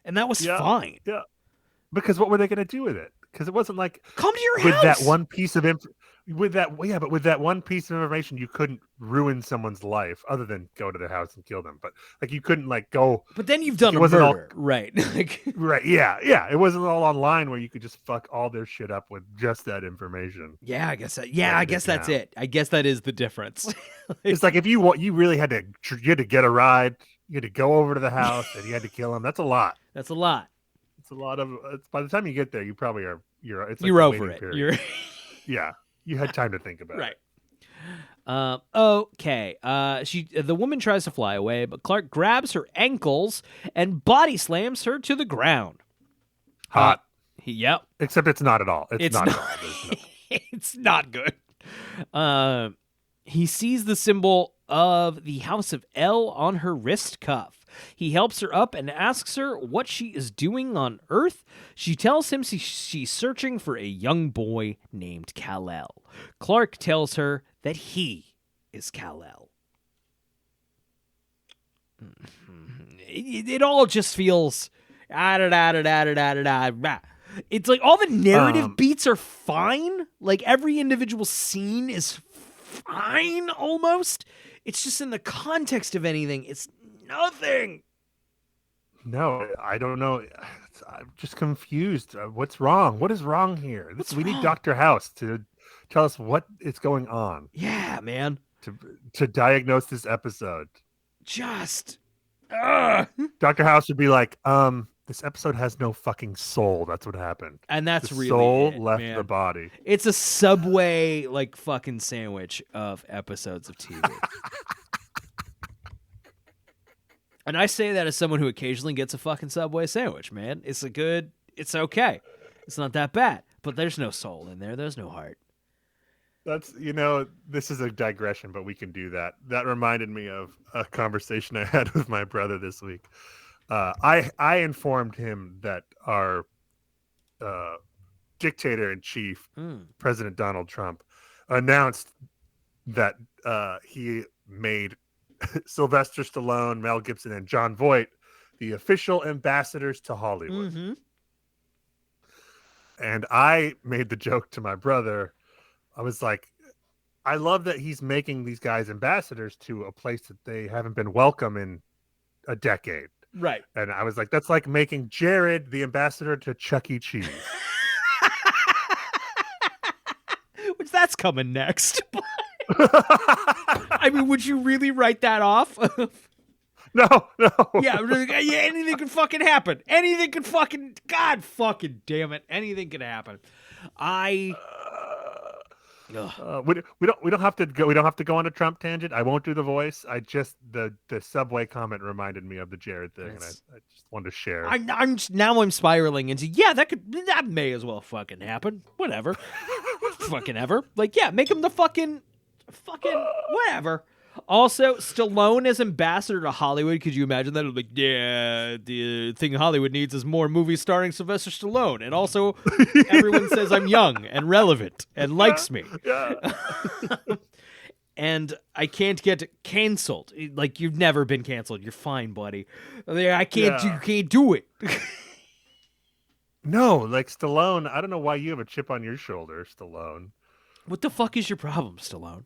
And that was Yeah. fine. Yeah. Because what were they going to do with it? Because it wasn't like Come to your with house. that one piece of with that one piece of information, you couldn't ruin someone's life other than go to their house and kill them. But like you couldn't like go But then you've done It a wasn't all- murder. Right. Like, right. Yeah. It wasn't all online where you could just fuck all their shit up with just that information. yeah, I guess that, Like I it guess is that's now. it. I guess that is the difference. It's like if you really had to get a ride, you had to go over to the house and you had to kill him. That's a lot. That's a lot. It's a lot of. By the time you get there, you probably are. It's like You're the over waiting it. period. You're Yeah, you had time to think about right. it. Okay. The woman tries to fly away, but Clark grabs her ankles and body slams her to the ground. Hot. Yep. Except it's not at all. It's not. At all. There's no- It's not good. He sees the symbol of the House of L on her wrist cuff. He helps her up and asks her what she is doing on Earth. She tells him she's searching for a young boy named Kal-El. Clark tells her that he is Kal-El. It all just feels... It's like all the narrative beats are fine. Like every individual scene is fine almost. It's just in the context of anything, it's nothing. No, I don't know. I'm just confused. What's wrong? What is wrong here? We need Dr. House to tell us what is going on Yeah, man. to diagnose this episode. Just Dr. House would be like, this episode has no fucking soul. That's what happened. and that's The really soul it, left man. the body. It's a Subway like fucking sandwich of episodes of TV. And I say that as someone who occasionally gets a fucking Subway sandwich, man. It's okay. It's not that bad. But there's no soul in there. There's no heart. That's, this is a digression, but we can do that. That reminded me of a conversation I had with my brother this week. I informed him that our dictator in chief, President Donald Trump, announced that he made Sylvester Stallone, Mel Gibson, and John Voight the official ambassadors to Hollywood. Mm-hmm. And I made the joke to my brother. I was like, I love that he's making these guys ambassadors to a place that they haven't been welcome in a decade. Right. And I was like, that's like making Jared the ambassador to Chuck E. Cheese. Which that's coming next. I mean, would you really write that off? No. Yeah, really, yeah, anything could fucking happen. Anything could fucking, God fucking damn it. Anything could happen. We don't have to go. We don't have to go on a Trump tangent. I won't do the voice. I just the Subway comment reminded me of the Jared thing, and I just wanted to share. I'm spiraling into that may as well fucking happen. Whatever, fucking ever. Like, yeah, make him the fucking whatever. Also, Stallone as ambassador to Hollywood. Could you imagine that? Like, yeah, the thing Hollywood needs is more movies starring Sylvester Stallone. And also, everyone says I'm young and relevant and likes me. Yeah. And I can't get canceled. Like, you've never been canceled. You're fine, buddy. I can't. Yeah. You can't do it. No, like Stallone. I don't know why you have a chip on your shoulder, Stallone. What the fuck is your problem, Stallone?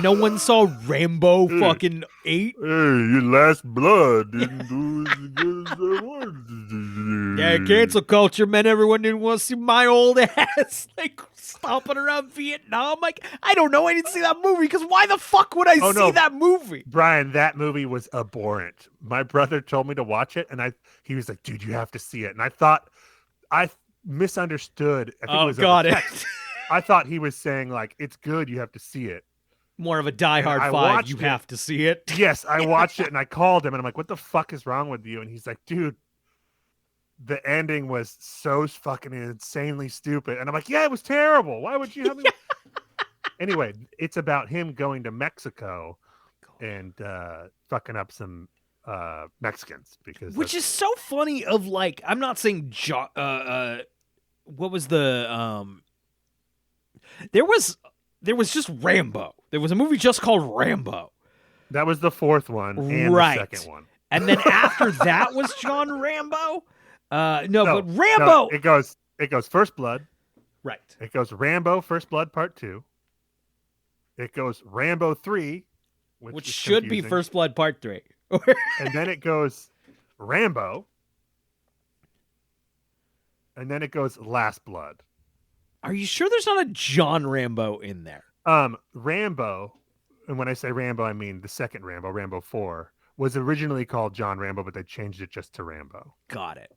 No one saw Rambo fucking 8? Hey, your Last Blood didn't do as good as I wanted. Yeah, cancel culture meant everyone didn't want to see my old ass like stomping around Vietnam. Like, I don't know. I didn't see that movie because why the fuck would I see that movie? Brian, that movie was abhorrent. My brother told me to watch it, and he was like, dude, you have to see it. And I misunderstood. I think it was got it. I thought he was saying, like, it's good, you have to see it. More of a Die Hard 5, you have to see it. Yes, I watched it, and I called him, and I'm like, what the fuck is wrong with you? And he's like, dude, the ending was so fucking insanely stupid. And I'm like, yeah, it was terrible. Why would you have me? Anyway, it's about him going to Mexico and fucking up some Mexicans. Which is so funny of, like, I'm not saying... what was the... There was just Rambo. There was a movie just called Rambo. That was the fourth one and the second one. And then after that was John Rambo? But Rambo... No, it goes First Blood. Right. It goes Rambo First Blood Part 2. It goes Rambo 3. Which should be First Blood Part 3. And then it goes Rambo. And then it goes Last Blood. Are you sure there's not a John Rambo in there? Rambo, and when I say Rambo, I mean the second Rambo, Rambo 4, was originally called John Rambo, but they changed it just to Rambo. Got it.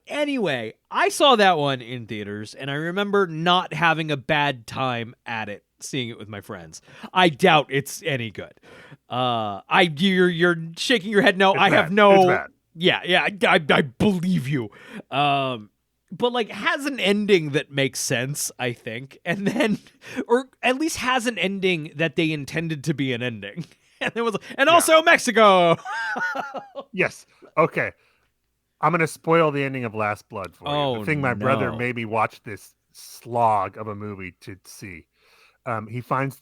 Anyway, I saw that one in theaters, and I remember not having a bad time at it, seeing it with my friends. I doubt it's any good. You're shaking your head. No, I have no. It's bad. Yeah, I believe you. But, like, has an ending that makes sense, I think. And then, or at least has an ending that they intended to be an ending. And it was, also Mexico. Yes. Okay. I'm going to spoil the ending of Last Blood for you. The thing my brother made me watch this slog of a movie to see. He finds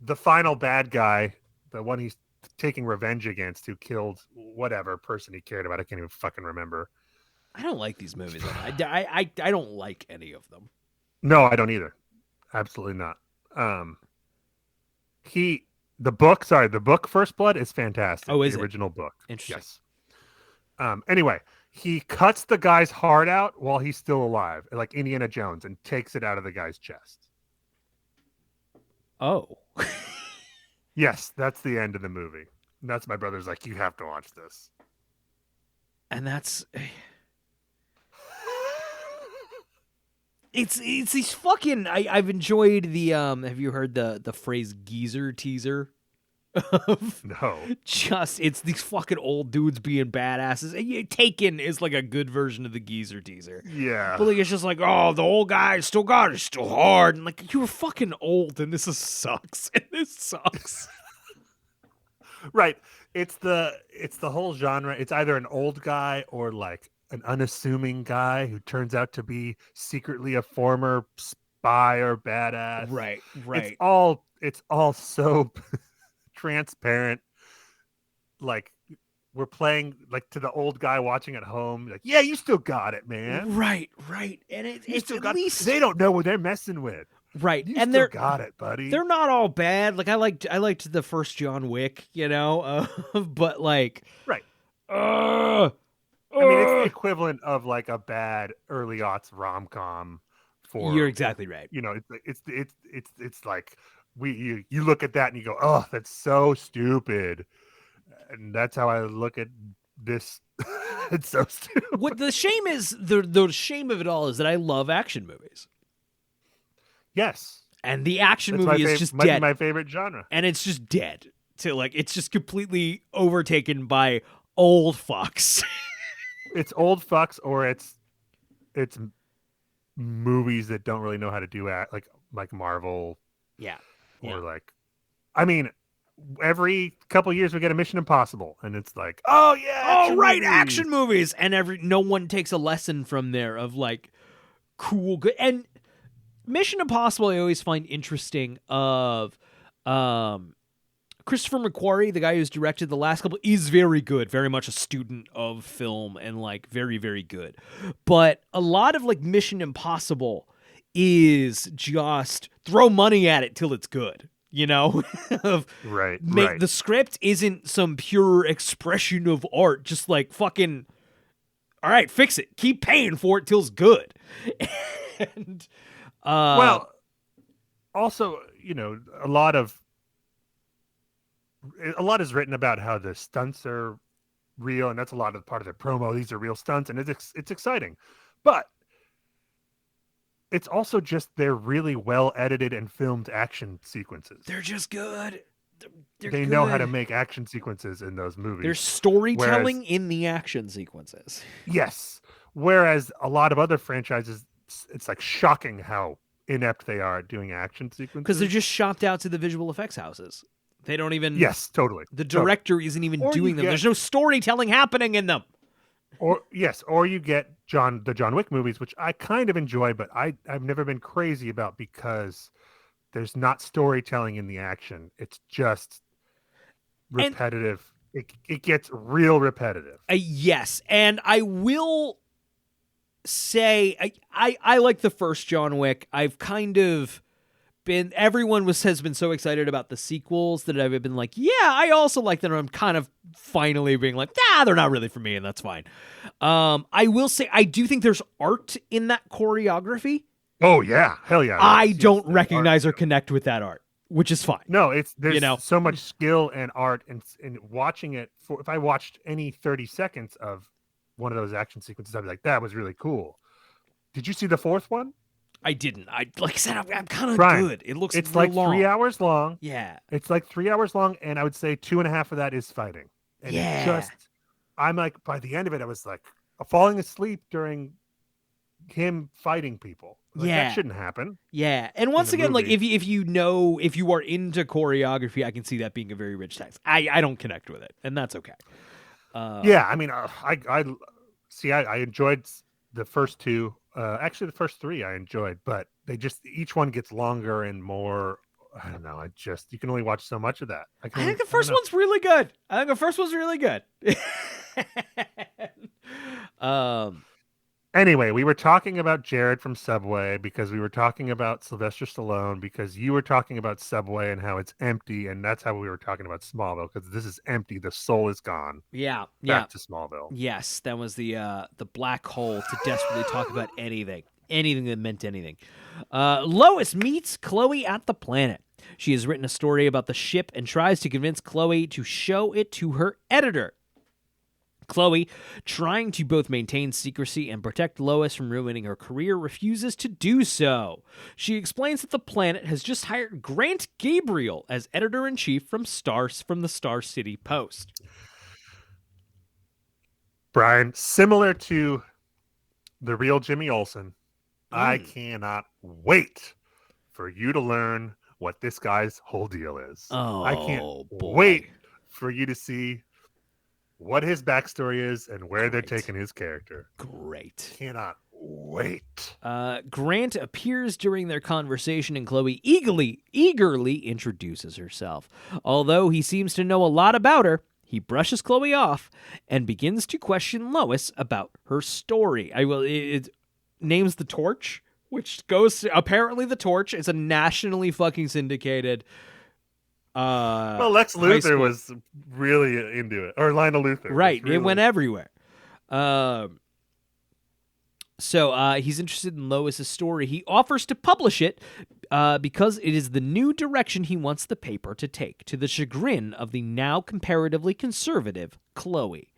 the final bad guy, the one he's taking revenge against, who killed whatever person he cared about. I can't even fucking remember. I don't like these movies. I don't like any of them. No, I don't either. Absolutely not. The book First Blood is fantastic. Oh, is the it? Original book. Interesting. Yes. Anyway, he cuts the guy's heart out while he's still alive, like Indiana Jones, and takes it out of the guy's chest. Oh. Yes, that's the end of the movie. And that's my brother's like, you have to watch this. And that's... It's these fucking... I've enjoyed the... have you heard the phrase geezer teaser? of No. just it's these fucking old dudes being badasses. And Taken is like a good version of the geezer teaser. Yeah. But like it's just like, oh, the old guy still got it, still hard, and like you were fucking old, and this sucks, and this sucks. Right. It's the whole genre. It's either an old guy or like an unassuming guy who turns out to be secretly a former spy or badass. Right. It's all so transparent. Like we're playing like to the old guy watching at home. Like, yeah, you still got it, man. Right. And it's Still at got least they don't know what they're messing with. right. You And still they're got it, buddy. they're not all bad. Like I liked the first John Wick, but like Right. uh I mean, it's the equivalent of like a bad early aughts rom com. For you're exactly right. It's like you look at that and you go, oh, that's so stupid, and that's how I look at this. It's so stupid. What the shame is, the shame of it all is that I love action movies, Yes, and the action that's movie is just might be dead, my favorite genre. and it's just dead. To like, it's just completely overtaken by old fucks. It's old fucks, or it's movies that don't really know how to do like Marvel. Yeah. Or like, I mean, every couple years we get a Mission Impossible, and it's like, oh yeah, action movies, and no one takes a lesson from there of like cool good. And Mission Impossible I always find interesting of Christopher McQuarrie, the guy who's directed the last couple, is very good, very much a student of film and like very, very good. But a lot of like Mission Impossible is just throw money at it till it's good, Right. The script isn't some pure expression of art, just like fucking, all right, fix it. Keep paying for it till it's good. And well, also, a lot is written about how the stunts are real, and that's a lot of part of the promo. These are real stunts, and it's exciting, but it's also just they're really well edited and filmed action sequences. They're just good. They know how to make action sequences in those movies. There's storytelling in the action sequences. Yes. Whereas a lot of other franchises, it's like shocking how inept they are at doing action sequences. Because they're just shopped out to the visual effects houses. They don't even... Yes, totally. The director isn't even doing them. There's no storytelling happening in them. Or you get the John Wick movies, which I kind of enjoy, but I've never been crazy about because there's not storytelling in the action. It's just repetitive. It gets real repetitive. Yes, and I will say I like the first John Wick. I've kind of been has been so excited about the sequels that I've been like, yeah, I also like them. I'm kind of finally being like, they're not really for me, and that's fine. I will say I do think there's art in that choreography. Oh yeah, hell yeah! I don't recognize or connect with that art, which is fine. No, there's so much skill and art, and watching it. If I watched any 30 seconds of one of those action sequences, I'd be like, that was really cool. Did you see the fourth one? I didn't. Like I said, I'm kind of good. It's like long. 3 hours long. Yeah. It's like 3 hours long, and I would say 2.5 of that is fighting. And I'm like, by the end of it, I was like falling asleep during him fighting people. Like, that shouldn't happen. Yeah. And once again, like if you are into choreography, I can see that being a very rich text. I don't connect with it, and that's okay. I mean, I enjoyed the first two. Actually, the first three I enjoyed, but each one gets longer and more. I don't know. You can only watch so much of that. I think the first one's really good. Anyway, we were talking about Jared from Subway because we were talking about Sylvester Stallone because you were talking about Subway and how it's empty, and that's how we were talking about Smallville because this is empty. The soul is gone. Yeah. Back to Smallville. Yes, that was the black hole to desperately talk about anything that meant anything. Lois meets Chloe at the planet. She has written a story about the ship and tries to convince Chloe to show it to her editor. Chloe, trying to both maintain secrecy and protect Lois from ruining her career, refuses to do so. She explains that the planet has just hired Grant Gabriel as editor-in-chief from the Star City Post. Brian, similar to the real Jimmy Olsen, I cannot wait for you to learn what this guy's whole deal is. Oh, I can't boy. wait for you to see what his backstory is and where they're taking his character. Great. Cannot wait. Grant appears during their conversation, and Chloe eagerly introduces herself. Although he seems to know a lot about her, he brushes Chloe off and begins to question Lois about her story. It names the Torch, which goes to, apparently the Torch is a nationally fucking syndicated. Well, Lex Luthor was really into it, or Lionel Luthor. Right, really... it went everywhere. So he's interested in Lois's story. He offers to publish it because it is the new direction he wants the paper to take, to the chagrin of the now comparatively conservative Chloe.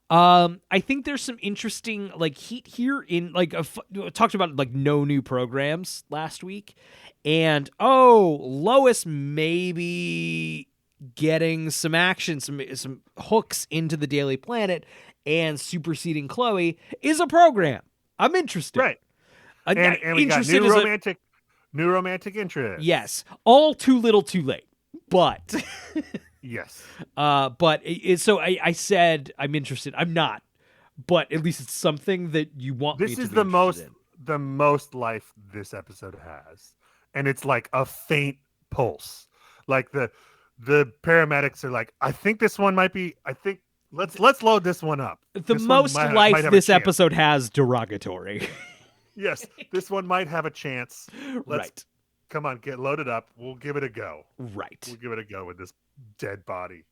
I think there's some interesting heat here in talked about no new programs last week, and Lois maybe getting some action, some hooks into the Daily Planet and superseding Chloe is a program. I'm interested. Right. And we got new romantic interest. Yes. All too little too late. But yes. So I said I'm interested. I'm not. But at least it's something that you want me to be interested in. This is the most life this episode has. And it's like a faint pulse. Like the paramedics are like, I think this one might be let's load this one up. The most life this episode has derogatory. Yes, this one might have a chance. Right. Come on, get loaded up. We'll give it a go. Right. We'll give it a go with this dead body.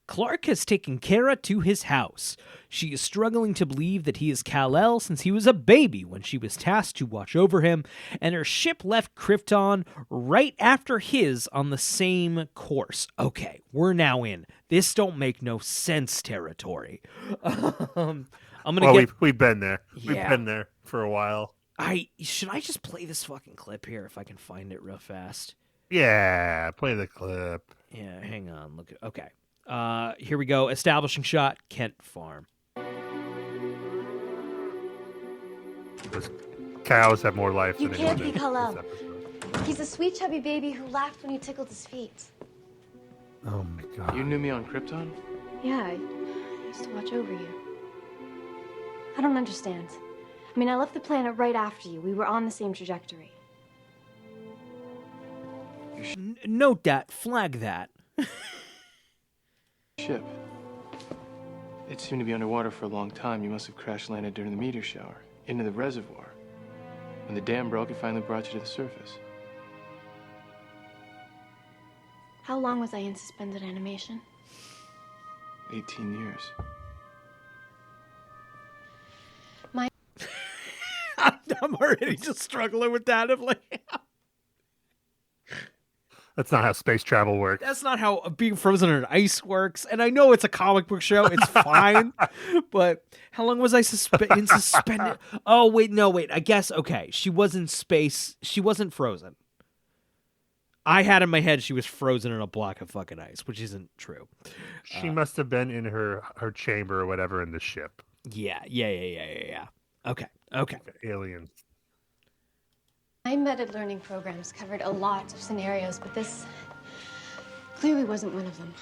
Clark has taken Kara to his house. She is struggling to believe that he is Kal-El since he was a baby when she was tasked to watch over him, and her ship left Krypton right after his on the same course. Okay, we're now in this don't make no sense territory. We've been there. Yeah. We've been there for a while. Should I just play this fucking clip here if I can find it real fast? Yeah, play the clip. Yeah, hang on. Okay. Here we go. Establishing shot, Kent Farm. Those cows have more life You than can't anyone be in Kal-El. this episode. He's a sweet, chubby baby who laughed when you tickled his feet. Oh my god. You knew me on Krypton? Yeah, I used to watch over you. I don't understand. I mean, I left the planet right after you. We were on the same trajectory. Note that. Flag that. Ship. It seemed to be underwater for a long time. You must have crash landed during the meteor shower, into the reservoir. When the dam broke, it finally brought you to the surface. How long was I in suspended animation? 18 years. I'm already just struggling with that. I'm like, That's not how space travel works. that's not how being frozen in ice works. And I know it's a comic book show. It's fine. But how long was I in suspended? Oh, wait. I guess, okay. She was in space. She wasn't frozen. I had in my head she was frozen in a block of fucking ice, which isn't true. She must have been in her chamber or whatever in the ship. Yeah. Okay. Aliens. My embedded learning programs covered a lot of scenarios, but this clearly wasn't one of them.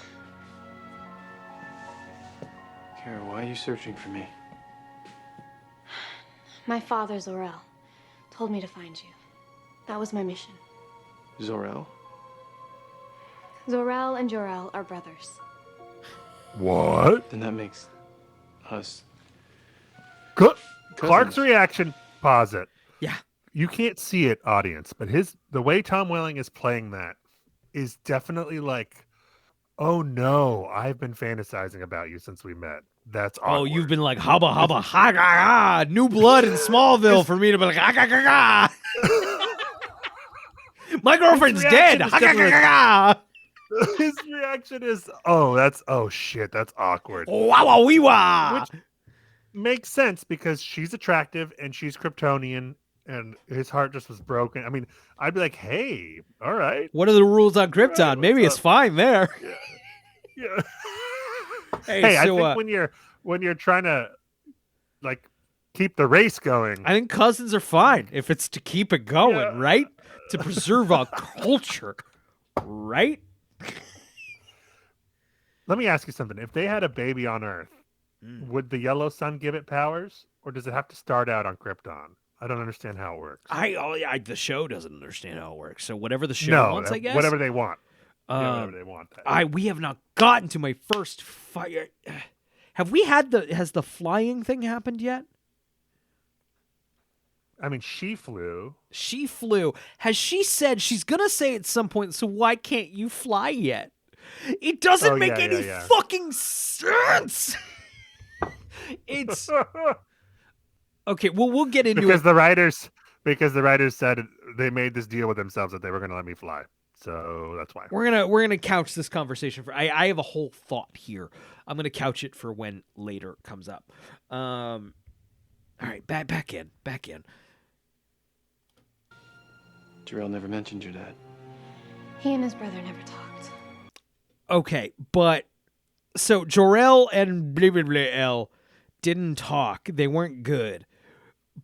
Kara, why are you searching for me? My father, Zor-El, told me to find you. That was my mission. Zor-El? Zor-El and Jor-El are brothers. What? Then that makes us... Clark's reaction, pause it. Yeah. You can't see it, audience, but the way Tom Welling is playing that is definitely like, oh no, I've been fantasizing about you since we met. That's awkward. Oh, you've been like, hubba, hubba, ha, ga, ga. New blood in Smallville for me to be like, ha, ga, ga, ga. My girlfriend's dead. Ha, ga, ga, ga, ga. His reaction is, oh shit, that's awkward. Wow, wow, wee, wah. Which makes sense because she's attractive and she's Kryptonian and his heart just was broken. I mean, I'd be like, hey, all right. What are the rules on Krypton? Right, Maybe what's it's fine there. Yeah. Hey, I so think when you're trying to like keep the race going. I think cousins are fine if it's to keep it going, Yeah. right? To preserve our culture, right? Let me ask you something. If they had a baby on Earth, would the yellow sun give it powers, or does it have to start out on Krypton? I don't understand how it works. The show doesn't understand how it works. So whatever the show wants, I guess. Whatever they want. Whatever they want. We have not gotten to my first fire. Have we had has the flying thing happened yet? I mean, she flew. She flew. Has she said she's gonna say at some point? So why can't you fly yet? It doesn't make any fucking sense. It's okay. Well, we'll get into because it the writers said they made this deal with themselves that they were going to let me fly. So that's why we're gonna couch this conversation for. I have a whole thought here. I'm gonna couch it for when later comes up. All right, back in. Jarrell never mentioned your dad. He and his brother never talked. Okay, but so Jor-El and blah blah blah El didn't talk. They weren't good.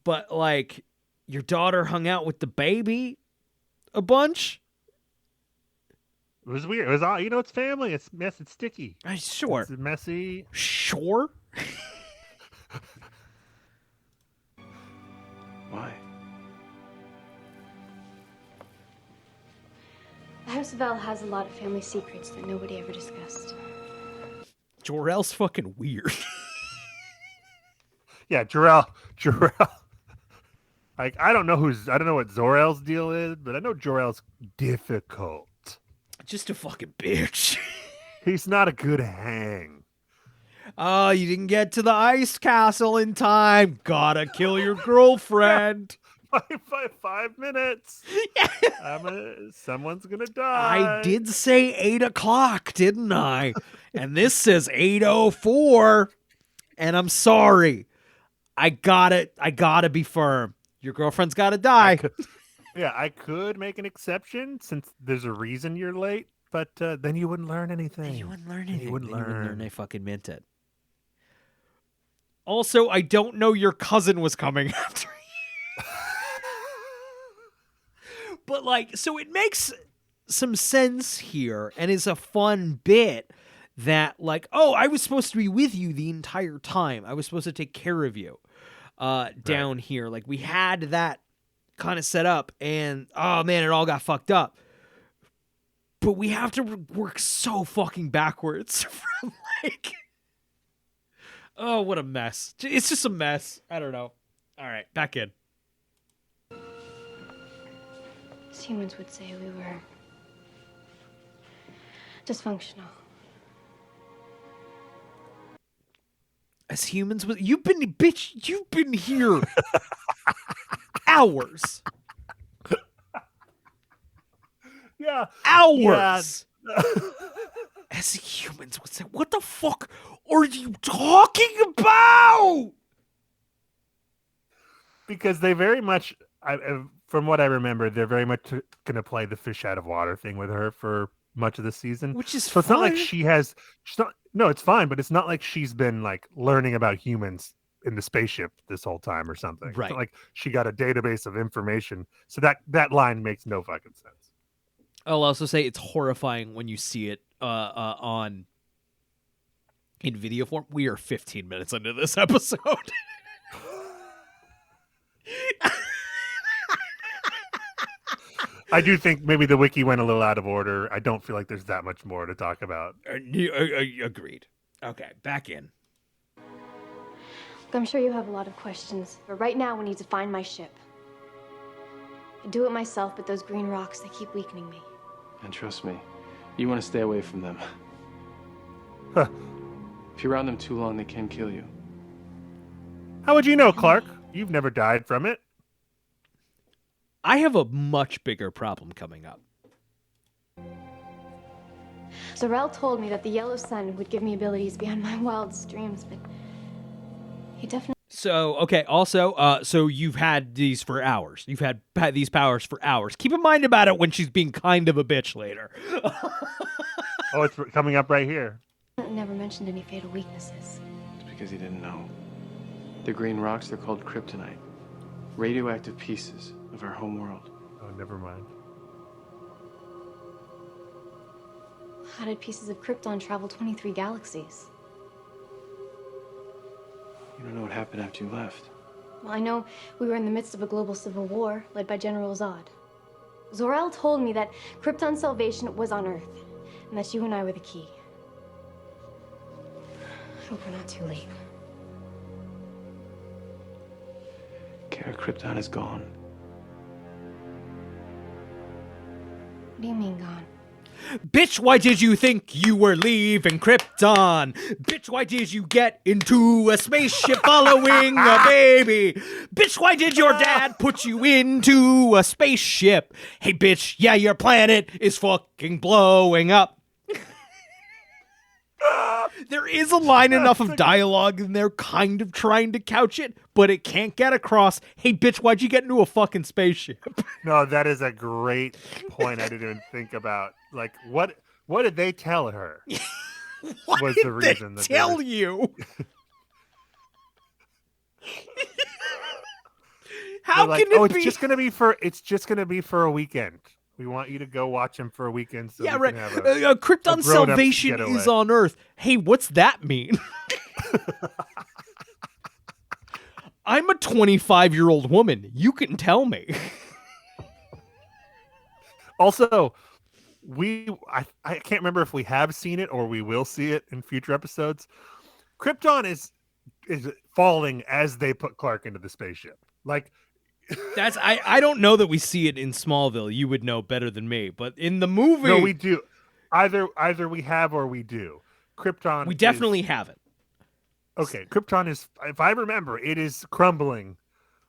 But like your daughter hung out with the baby a bunch. it was weird. It was all it's family. It's mess. It's sticky. Sure. It's messy. Sure. Why? The House of El has a lot of family secrets that nobody ever discussed. Jor-El's fucking weird. Yeah, Jarrell. Like I don't know what Zor-El's deal is, but I know Jor-El's difficult. Just a fucking bitch. He's not a good hang. Oh, you didn't get to the ice castle in time. Gotta kill your girlfriend. 5 minutes. Someone's gonna die. I did say 8 o'clock, didn't I? And this says 8:04. And I'm sorry. I gotta be firm. Your girlfriend's gotta die. I could make an exception since there's a reason you're late, but then you wouldn't learn anything. You wouldn't learn anything. You wouldn't learn. I fucking meant it. Also, I don't know your cousin was coming after you. But like, so it makes some sense here and is a fun bit that like, oh, I was supposed to be with you the entire time. I was supposed to take care of you down here. Like we had that kind of set up and oh man, it all got fucked up. But we have to work so fucking backwards from like, oh, what a mess. It's just a mess. I don't know. All right, back in. As humans would say, we were dysfunctional. As humans, you've been here hours. Yeah. Hours. Yeah. As humans would say, what the fuck are you talking about? Because they very much, from what I remember, they're very much going to play the fish out of water thing with her for much of the season. Which is so it's not like no, it's fine, but it's not like she's been like learning about humans in the spaceship this whole time or something. Right. It's not like she got a database of information. So that line makes no fucking sense. I'll also say it's horrifying when you see it in video form. We are 15 minutes into this episode. I do think maybe the wiki went a little out of order. I don't feel like there's that much more to talk about. Agreed. Okay, back in. Look, I'm sure you have a lot of questions, but right now we need to find my ship. I do it myself, but those green rocks, they keep weakening me. And trust me, you want to stay away from them. Huh. If you're around them too long, they can kill you. How would you know, Clark? You've never died from it. I have a much bigger problem coming up. Zor-El told me that the yellow sun would give me abilities beyond my wildest dreams, but he definitely... So, okay, also, so you've had these for hours. You've had these powers for hours. Keep in mind about it when she's being kind of a bitch later. Oh, it's coming up right here. never mentioned any fatal weaknesses. It's because he didn't know. The green rocks, they're called kryptonite. Radioactive pieces of our home world. Oh, never mind. How did pieces of Krypton travel 23 galaxies? You don't know what happened after you left. Well, I know we were in the midst of a global civil war led by General Zod. Zor-El told me that Krypton's salvation was on Earth, and that you and I were the key. I hope we're not too late. Kara, Krypton is gone. What do you mean, gone? Bitch, why did you think you were leaving Krypton? Bitch, why did you get into a spaceship following a baby? Bitch, why did your dad put you into a spaceship? Hey, bitch, yeah, your planet is fucking blowing up. There is a line enough of dialogue in there kind of trying to couch it, but it can't get across, hey, bitch, why'd you get into a fucking spaceship? No, that is a great point I didn't even think about. Like, what did they tell her? What Was did the reason they that tell they were... you? How They're like, can it oh, be? It's just gonna be for a weekend. We want you to go watch him for a weekend. So Yeah, we right. Can have a Krypton's grown-up salvation getaway. is on Earth. Hey, what's that mean? I'm a 25-year-old woman. You can tell me. Also, I can't remember if we have seen it or we will see it in future episodes. Krypton is falling as they put Clark into the spaceship. Like, That's I don't know that we see it in Smallville. You would know better than me. But in the movie, no, we do. Either we have or we do. Krypton. we definitely have it. Okay, Krypton is, if I remember, it is crumbling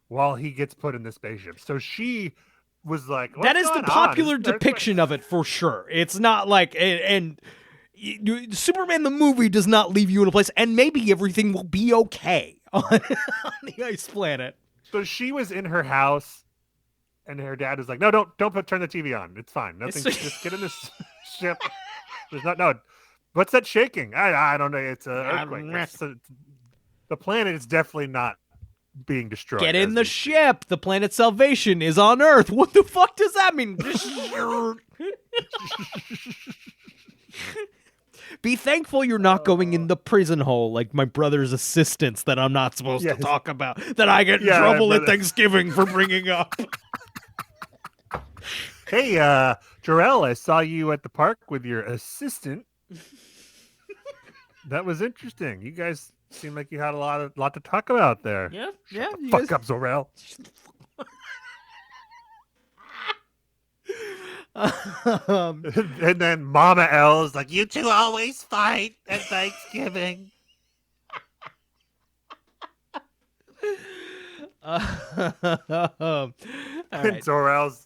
while he gets put in the spaceship. So she was like, That is the popular Is there- depiction of it for sure. It's not like and Superman the movie does not leave you in a place, and maybe everything will be okay on the ice planet. So she was in her house, and her dad was like, "No, don't turn the TV on. It's fine. Nothing. Just get in this ship. There's no. What's that shaking? I don't know. It's an earthquake. The planet is definitely not being destroyed. Get in the ship. The planet Salvation is on Earth. What the fuck does that mean? Be thankful you're not going in the prison hole like my brother's assistants that I'm not supposed to talk about, that I get in trouble at Thanksgiving for bringing up. Hey, Jor-El, I saw you at the park with your assistant. That was interesting. You guys seem like you had a lot to talk about there. Yeah. Fuck up, Zor-El. And then Mama L is like, "You two always fight at Thanksgiving." All And right. Zor-El's,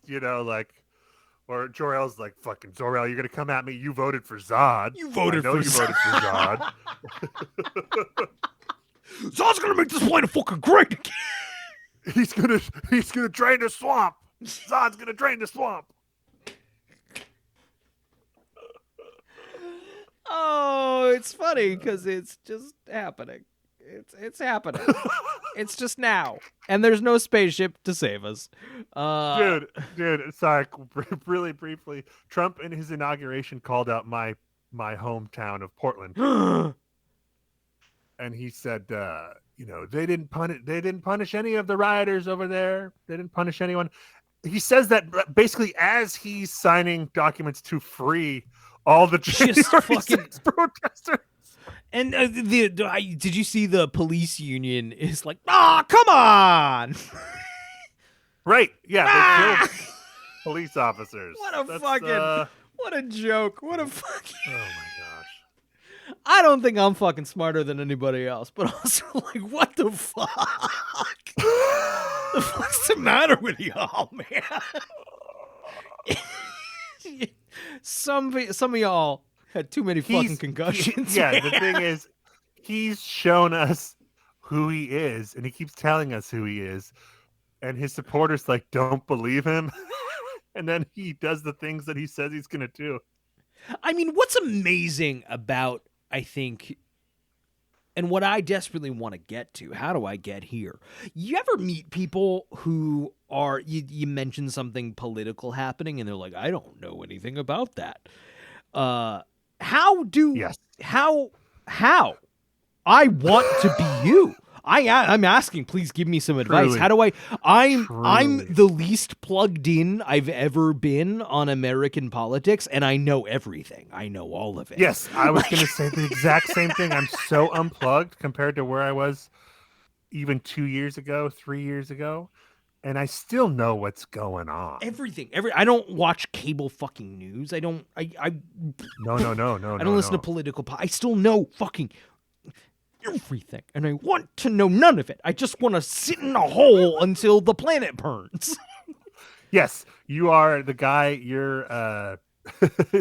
or Jor-El's like, "Fucking Zor-El, you're gonna come at me? You voted for Zod. You voted I know for you voted for Zod." Zod's gonna make this planet fucking great again. He's gonna drain the swamp. Zod's gonna drain the swamp. Oh, it's funny because it's just happening. It's happening. It's just now, and there's no spaceship to save us. Dude, sorry, really briefly. Trump in his inauguration called out my hometown of Portland, and he said, they didn't punish any of the rioters over there. They didn't punish anyone. He says that basically as he's signing documents to free all the January 6th protesters. And did you see the police union is like, come on. Right. Yeah. They killed police officers. What a joke. What a fucking. Oh my gosh. I don't think I'm fucking smarter than anybody else, but also like, what the fuck? The fuck's the matter with y'all, man? Some of y'all Had too many fucking concussions. Yeah, man. the thing is, he's shown us who he is, and he keeps telling us who he is, and his supporters like don't believe him, and then he does the things that he says he's gonna do. I mean, what's amazing about, I think, and what I desperately want to get to, how do I get here? You ever meet people who are, you mention something political happening and they're like, I don't know anything about that. Yes. How I want to be you. I'm asking, please give me some advice. Truly. How do I'm Truly. the least plugged in I've ever been on American politics, and I know everything. I know all of it. Yes, I was going to say the exact same thing. I'm so unplugged compared to where I was even 2 years ago, 3 years ago, and I still know what's going on. Everything. I don't watch cable fucking news. I don't. I No. I don't listen to political. I still know fucking everything, and I want to know none of it. I just want to sit in a hole until the planet burns. Yes, you are the guy. You're. I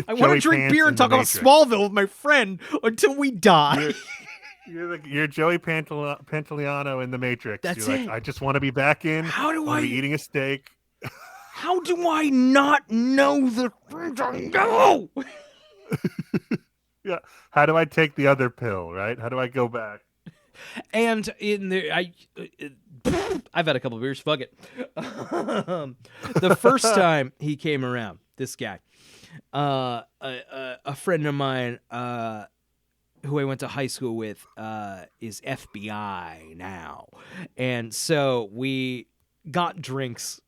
want to drink beer and talk about Smallville with my friend until we die. You're Joey Pantoliano in the Matrix. That's you're it. I just want to be back in. How do I I be eating a steak? How do I not know the things I know? Yeah. How do I take the other pill? Right? How do I go back? And I've had a couple of beers. Fuck it. The first time he came around, this guy, a friend of mine, who I went to high school with, is FBI now, and so we got drinks.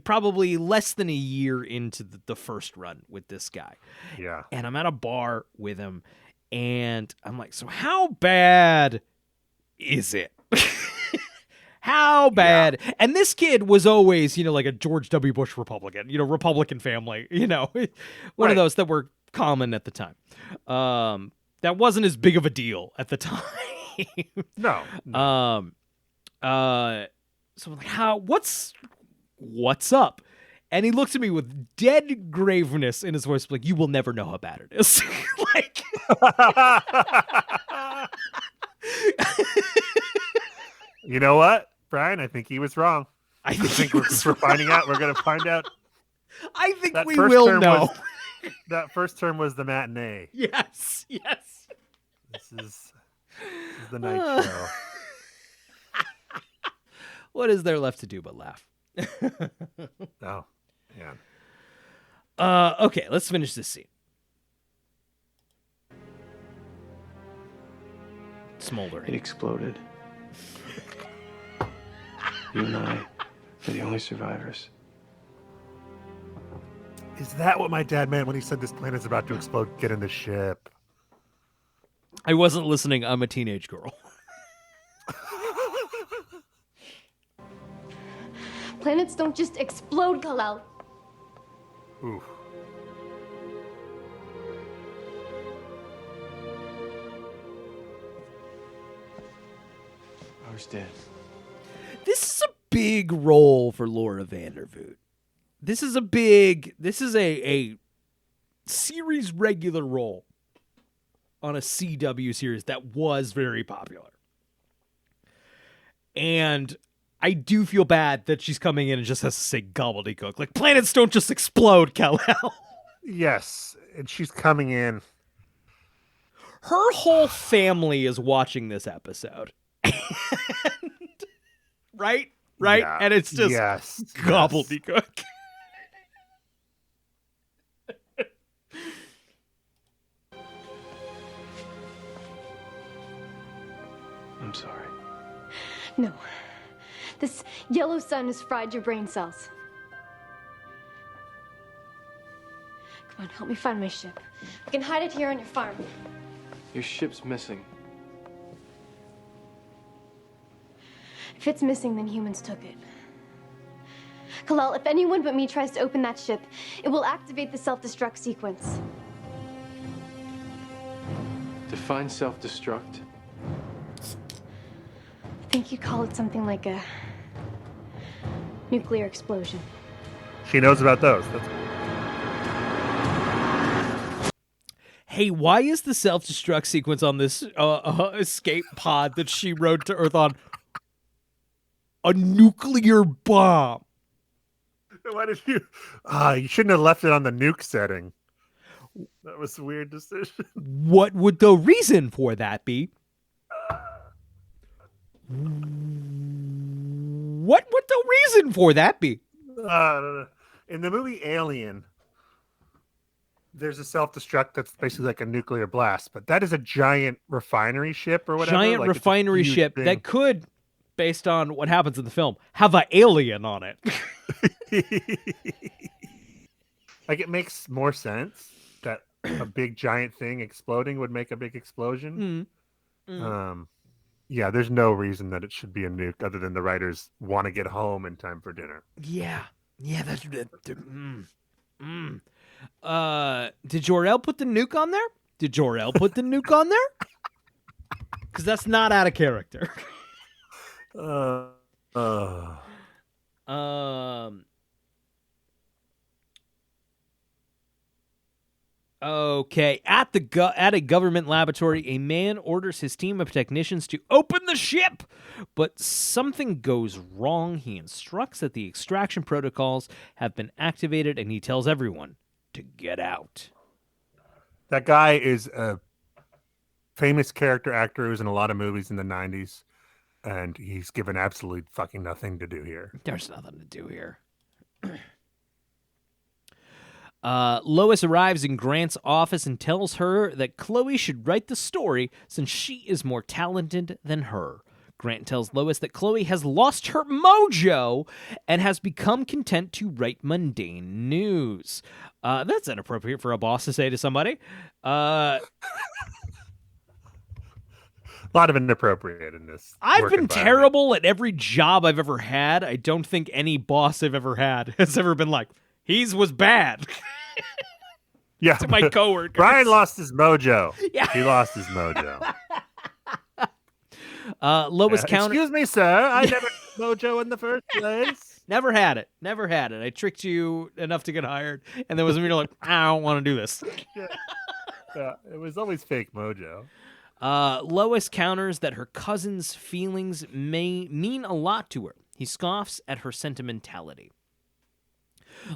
Probably less than a year into the first run with this guy. Yeah. And I'm at a bar with him, and I'm like, so how bad is it? How bad? Yeah. And this kid was always, like a George W. Bush Republican, Republican family, one of those that were common at the time. That wasn't as big of a deal at the time. No. So I'm like, what's up? And he looks at me with dead graveness in his voice, like, you will never know how bad it is. Like, you know what, Brian? I think he was wrong. I think we're finding out. We're going to find out. I think we will know. That first term was the matinee. Yes. This is the night show. What is there left to do but laugh? Oh, yeah. Okay, let's finish this scene. Smoldering. It exploded. You and I are the only survivors. Is that what my dad meant when he said this planet's about to explode? Get in the ship. I wasn't listening. I'm a teenage girl. Planets don't just explode, Kal-El. Ooh. Ours did. This is a big role for Laura Vandervoot. This is a series regular role on a CW series that was very popular. And I do feel bad that she's coming in and just has to say gobbledygook. Like, planets don't just explode, Kal-El. Yes, and she's coming in. Her whole family is watching this episode. Right? Yeah. And it's just gobbledygook. I'm sorry. No. This yellow sun has fried your brain cells. Come on, help me find my ship. I can hide it here on your farm. Your ship's missing. If it's missing, then humans took it. Kal-El, if anyone but me tries to open that ship, it will activate the self-destruct sequence. Define self-destruct. I think you call it something like a nuclear explosion. She knows about those. Hey, why is the self-destruct sequence on this escape pod that she rode to Earth on a nuclear bomb? Why did you? You shouldn't have left it on the nuke setting. That was a weird decision. What would the reason for that be? What would the reason for that be? I don't know. In the movie Alien, there's a self-destruct that's basically like a nuclear blast, but that is a giant refinery ship or whatever. Giant Like, it's a refinery huge ship thing. that could, based on what happens in the film, have an alien on it. Like, it makes more sense that a big giant thing exploding would make a big explosion. Yeah, there's no reason that it should be a nuke other than the writers want to get home in time for dinner. Yeah, that's. Did Jor-El put the nuke on there? Because that's not out of character. Okay, at a government laboratory, a man orders his team of technicians to open the ship, but something goes wrong. He instructs that the extraction protocols have been activated, and he tells everyone to get out. That guy is a famous character actor who's in a lot of movies in the 90s, and he's given absolutely fucking nothing to do here. There's nothing to do here. Lois arrives in Grant's office and tells her that Chloe should write the story since she is more talented than her. Grant tells Lois that Chloe has lost her mojo and has become content to write mundane news. That's inappropriate for a boss to say to somebody. A lot of inappropriate in this. I've work been environment. terrible at every job I've ever had. I don't think any boss I've ever had has ever been like, "He's was bad." Yeah, To my coworkers. Brian lost his mojo. Yeah. He lost his mojo. Lois counter. Excuse me, sir. I never had mojo in the first place. Never had it. I tricked you enough to get hired, and then was immediately like, I don't want to do this. Yeah, it was always fake mojo. Lois counters that her cousin's feelings may mean a lot to her. He scoffs at her sentimentality.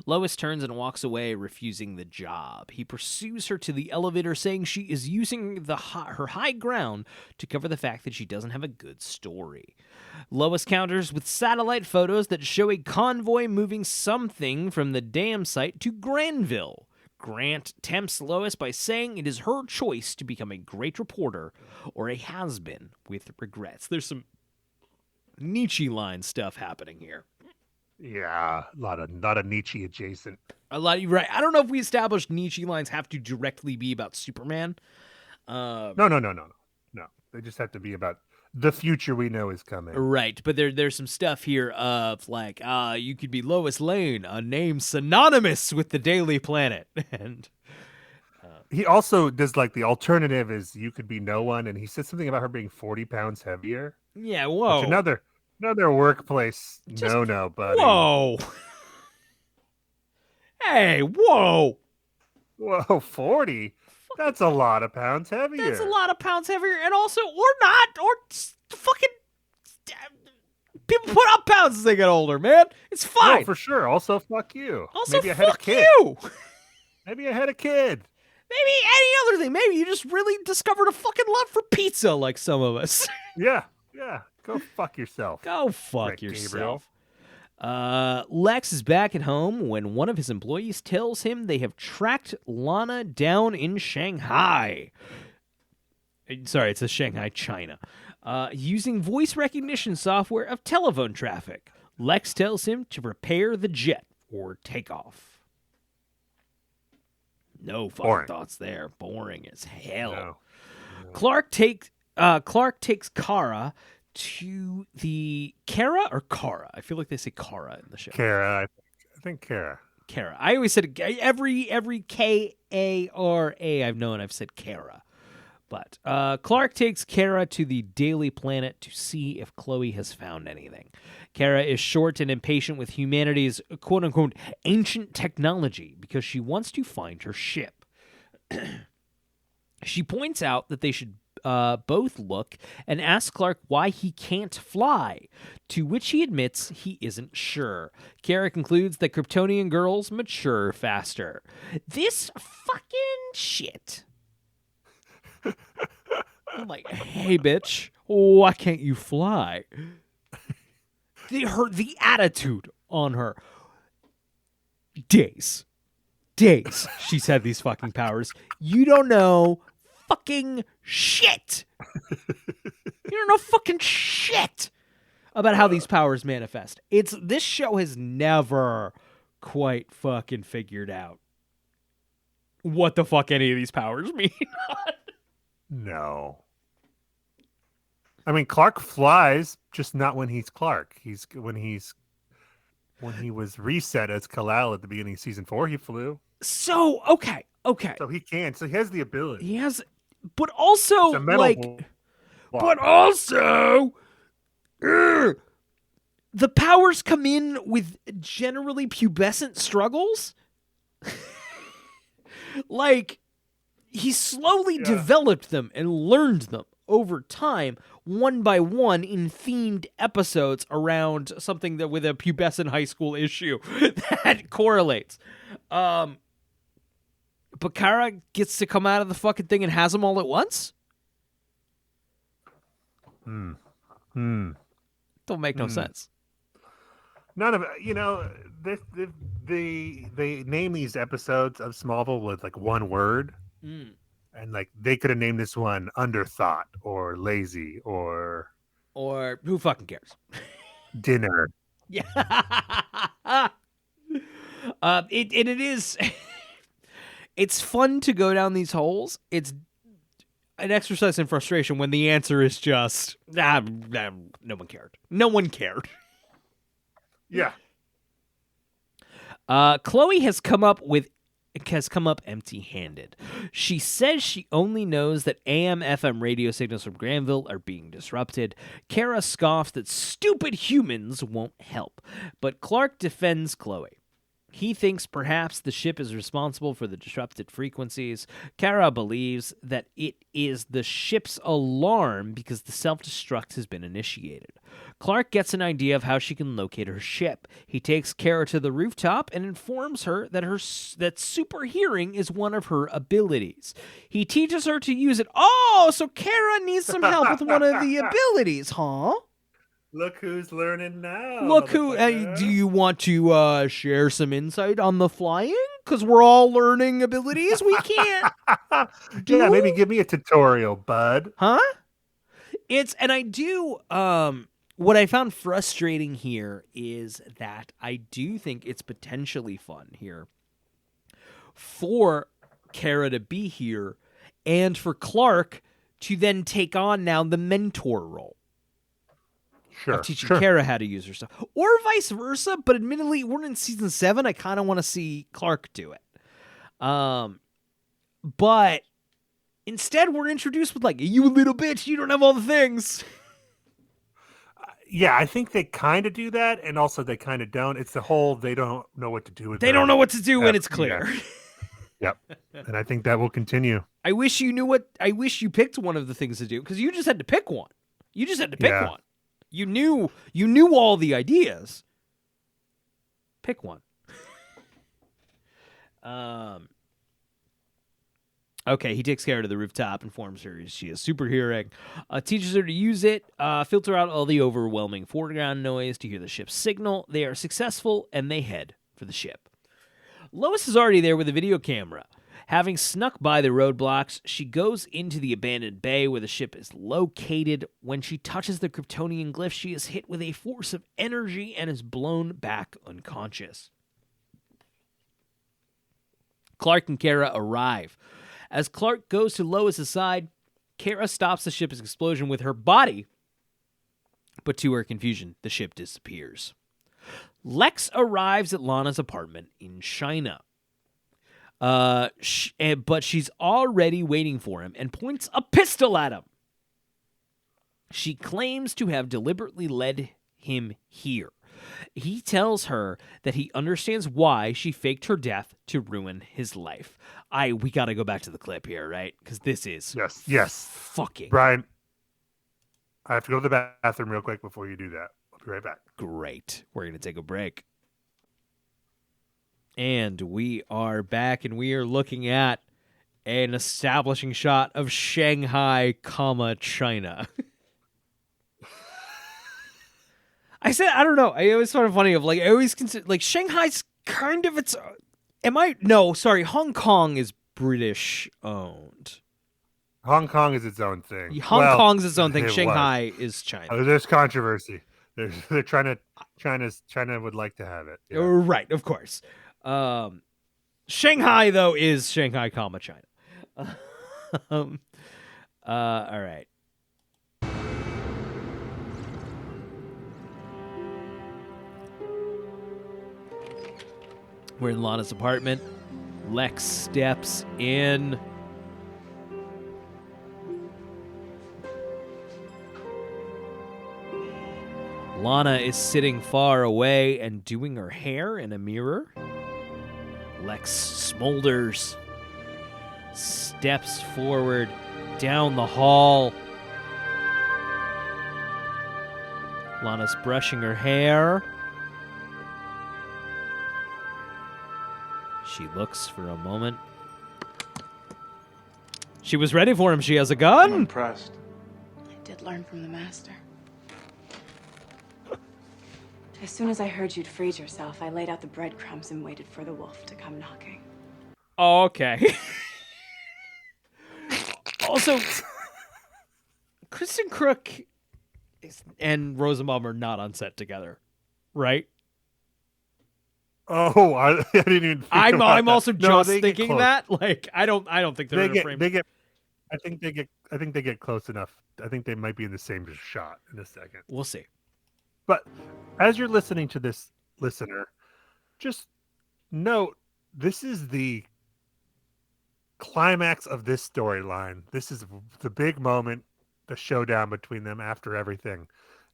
Lois turns and walks away, refusing the job. He pursues her to the elevator, saying she is using her high ground to cover the fact that she doesn't have a good story. Lois counters with satellite photos that show a convoy moving something from the dam site to Granville. Grant tempts Lois by saying it is her choice to become a great reporter or a has-been with regrets. There's some Nietzsche line stuff happening here. Yeah, a lot of Nietzsche adjacent. You're right. I don't know if we established Nietzsche lines have to directly be about Superman. No. They just have to be about the future we know is coming. Right, but there's some stuff here of like, you could be Lois Lane, a name synonymous with the Daily Planet, and he also does like the alternative is you could be no one, and he said something about her being 40 pounds heavier. yeah, whoa, Which another workplace no, buddy. whoa, hey, whoa, 40. That's a lot of pounds heavier. that's a lot of pounds heavier, and also or not, or fucking people put up pounds as they get older, man. It's fine. No, for sure. Also, fuck you. Also, maybe I had a fuck kid. you. Maybe I had a kid. Maybe any other thing. Maybe you just really discovered a fucking love for pizza, like some of us. Yeah. Go fuck yourself. Go fuck Rick yourself. Lex is back at home when one of his employees tells him they have tracked Lana down in Shanghai. Sorry, it says Shanghai, China. Using voice recognition software of telephone traffic. Lex tells him to prepare the jet or take off. No fucking Boring. thoughts there. Boring as hell. No. Clark takes Kara to the Kara or Kara. I feel like they say Kara in the show. Kara. I think Kara. Kara. I always said every Kara I've known. I've said Kara. But Clark takes Kara to the Daily Planet to see if Chloe has found anything. Kara is short and impatient with humanity's quote-unquote ancient technology because she wants to find her ship. She points out that they should both look and asks Clark why he can't fly, to which he admits he isn't sure. Kara concludes that Kryptonian girls mature faster. This fucking shit. I'm like, hey, bitch, why can't you fly? The attitude on her. Days. She's had these fucking powers. You don't know fucking shit. You don't know fucking shit about how these powers manifest. This show has never quite fucking figured out what the fuck any of these powers mean. No. I mean, Clark flies, just not when he's Clark. When he was reset as Kal-El at the beginning of season 4, he flew. So okay. So he can. So he has the ability. He has, but also It's a mental like, block. but also, the powers come in with generally pubescent struggles. Like, he slowly developed them and learned them over time, one by one, in themed episodes around something that with a pubescent high school issue that correlates. But Kara gets to come out of the fucking thing and has them all at once? Don't make no sense. None of it. You know, they name these episodes of Smallville with like one word. And like they could have named this one Underthought or Lazy or Who fucking cares? Dinner. Yeah. It is. It's fun to go down these holes. It's an exercise in frustration when the answer is just no one cared. No one cared. Yeah. Chloe has come up empty-handed. She says she only knows that AM/FM radio signals from Granville are being disrupted. Kara scoffs that stupid humans won't help, but Clark defends Chloe. He thinks perhaps the ship is responsible for the disrupted frequencies. Kara believes that it is the ship's alarm because the self-destruct has been initiated. Clark gets an idea of how she can locate her ship. He takes Kara to the rooftop and informs her that super hearing is one of her abilities. He teaches her to use it. Oh, so Kara needs some help with one of the abilities, huh? Look who's learning now. Look who. Do you want to share some insight on the flying? Because we're all learning abilities. We can't. Yeah, maybe give me a tutorial, bud. Huh? I do. What I found frustrating here is that I do think it's potentially fun here for Kara to be here and for Clark to then take on now the mentor role. Sure. Of teaching Kara how to use her stuff. Or vice versa, but admittedly, we're in season 7. I kind of want to see Clark do it. But instead, we're introduced with like, you little bitch, you don't have all the things. Yeah, I think they kind of do that, and also they kind of don't. It's the whole they don't know what to do with it. They don't know what to do when it's clear. Yeah. Yep. And I think that will continue. I wish you picked one of the things to do, because you just had to pick one. You just had to pick one. You knew all the ideas. Pick one. Okay, he takes Kara to the rooftop, informs her she has super hearing, teaches her to use it, filter out all the overwhelming foreground noise to hear the ship's signal. They are successful, and they head for the ship. Lois is already there with a video camera. Having snuck by the roadblocks, she goes into the abandoned bay where the ship is located. When she touches the Kryptonian glyph, she is hit with a force of energy and is blown back unconscious. Clark and Kara arrive. As Clark goes to Lois's side, Kara stops the ship's explosion with her body, but to her confusion, the ship disappears. Lex arrives at Lana's apartment in China. But she's already waiting for him and points a pistol at him. She claims to have deliberately led him here. He tells her that he understands why she faked her death to ruin his life. We got to go back to the clip here, right? Because this is Yes. fucking Brian, I have to go to the bathroom real quick before you do that. I'll be right back. great. We're going to take a break. And we are back, and we are looking at an establishing shot of Shanghai, China. I said, I don't know. I always find it funny of like, I always consider like Shanghai's kind of its. Hong Kong is British owned. Hong Kong is its own thing. Hong Kong's its own thing. it Shanghai is China. Oh, there's controversy. They're trying to. China would like to have it. Yeah. Right, of course. Shanghai though is Shanghai, China. All right. We're in Lana's apartment. Lex steps in. Lana is sitting far away and doing her hair in a mirror. Lex smolders, steps forward down the hall. Lana's brushing her hair. She looks for a moment. She was ready for him. She has a I'm gun. impressed. I did learn from the master. As soon as I heard you'd freed yourself, I laid out the breadcrumbs and waited for the wolf to come knocking. Okay. Also, Kristen Crook and Rosenbaum are not on set together, right? Oh, I didn't even. Think I'm about that. also No, just they get thinking close. that. Like, I don't think they're in a frame. They get. I think they get close enough. I think they might be in the same shot in a second. We'll see. But as you're listening to this, listener, just note this is the climax of this storyline. This is the big moment, the showdown between them after everything.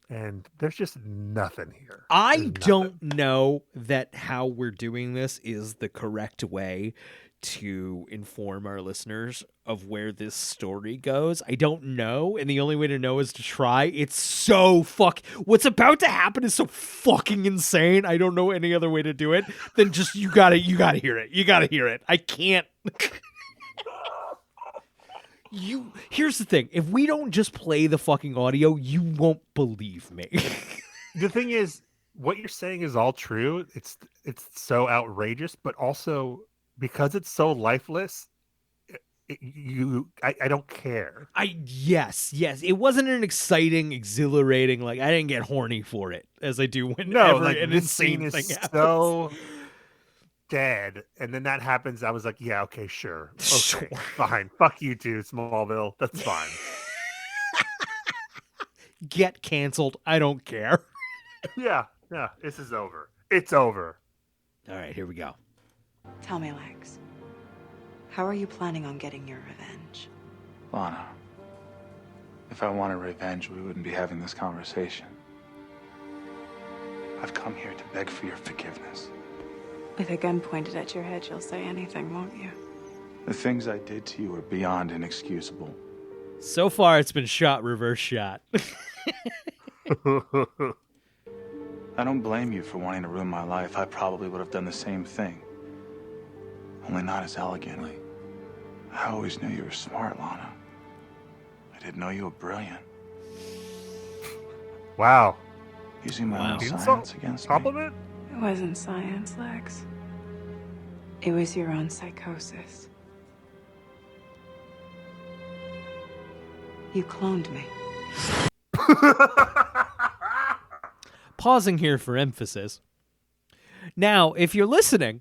And there's just nothing here. I There's don't know that how we're doing this is the correct way to inform our listeners of where this story goes. I don't know, and the only way to know is to try. It's so what's about to happen is so fucking insane. I don't know any other way to do it than just you gotta hear it. You gotta hear it. I can't. Here's the thing. If we don't just play the fucking audio, you won't believe me. The thing is, what you're saying is all true. It's so outrageous, but also because it's so lifeless, I don't care. Yes. It wasn't an exciting, exhilarating, like I didn't get horny for it as I do whenever No, like an this insane scene thing is happens. so dead, and then that happens. I was like, yeah, okay, sure, okay, Sure. fine. Fuck you too, Smallville. That's fine. Get canceled. I don't care. yeah, this is over. It's over. All right, here we go. Tell me, Lex, how are you planning on getting your revenge? Lana, if I wanted revenge, we wouldn't be having this conversation. I've come here to beg for your forgiveness. With a gun pointed at your head, you'll say anything, won't you? The things I did to you are beyond inexcusable. So far, it's been shot, reverse shot. I don't blame you for wanting to ruin my life. I probably would have done the same thing. Only not as elegantly. I always knew you were smart, Lana. I didn't know you were brilliant. Wow. Using my own Insult? science against me. Compliment? It wasn't science, Lex. It was your own psychosis. You cloned me. Pausing here for emphasis. Now, if you're listening,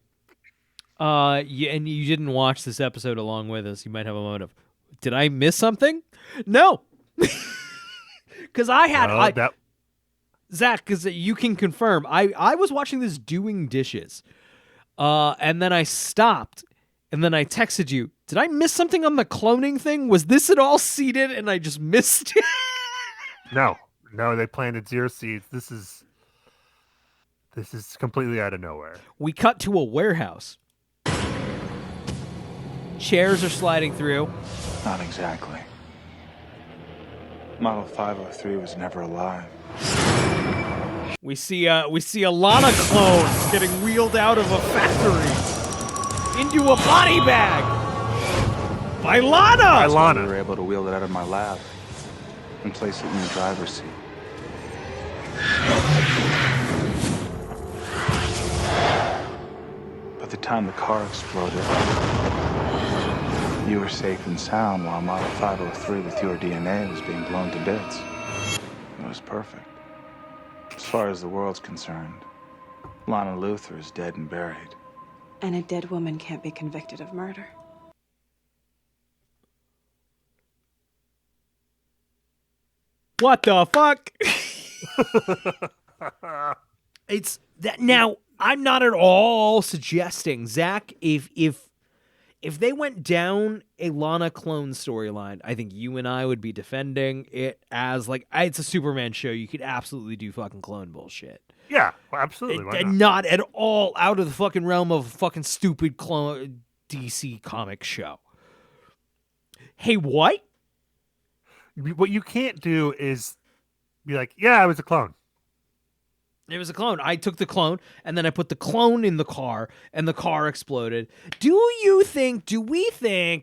and you didn't watch this episode along with us, you might have a moment of, did I miss something? No. Because I had... Zach, because you can confirm, I was watching this doing dishes, and then I stopped, and then I texted you, did I miss something on the cloning thing? Was this at all seeded, and I just missed it? No, they planted 0 seeds. This is This is completely out of nowhere. We cut to a warehouse. Chairs are sliding through. Not exactly. Model 503 was never alive. We see a Lana clone getting wheeled out of a factory into a body bag by Lana. We were able to wheel it out of my lab and place it in the driver's seat. By the time the car exploded, you were safe and sound while Model 503 with your DNA was being blown to bits. It was perfect. As far as the world's concerned, Lana Luthor is dead and buried. And a dead woman can't be convicted of murder. What the fuck? It's that now. I'm not at all suggesting, Zach, if they went down a Lana clone storyline, I think you and I would be defending it as like it's a Superman show. You could absolutely do fucking clone bullshit. Yeah, well, absolutely. Why And not? not at all out of the fucking realm of a fucking stupid clone DC comic show. Hey, what? What you can't do is be like, yeah, I was a clone. It was a clone. I took the clone, and then I put the clone in the car, and the car exploded. Do we think,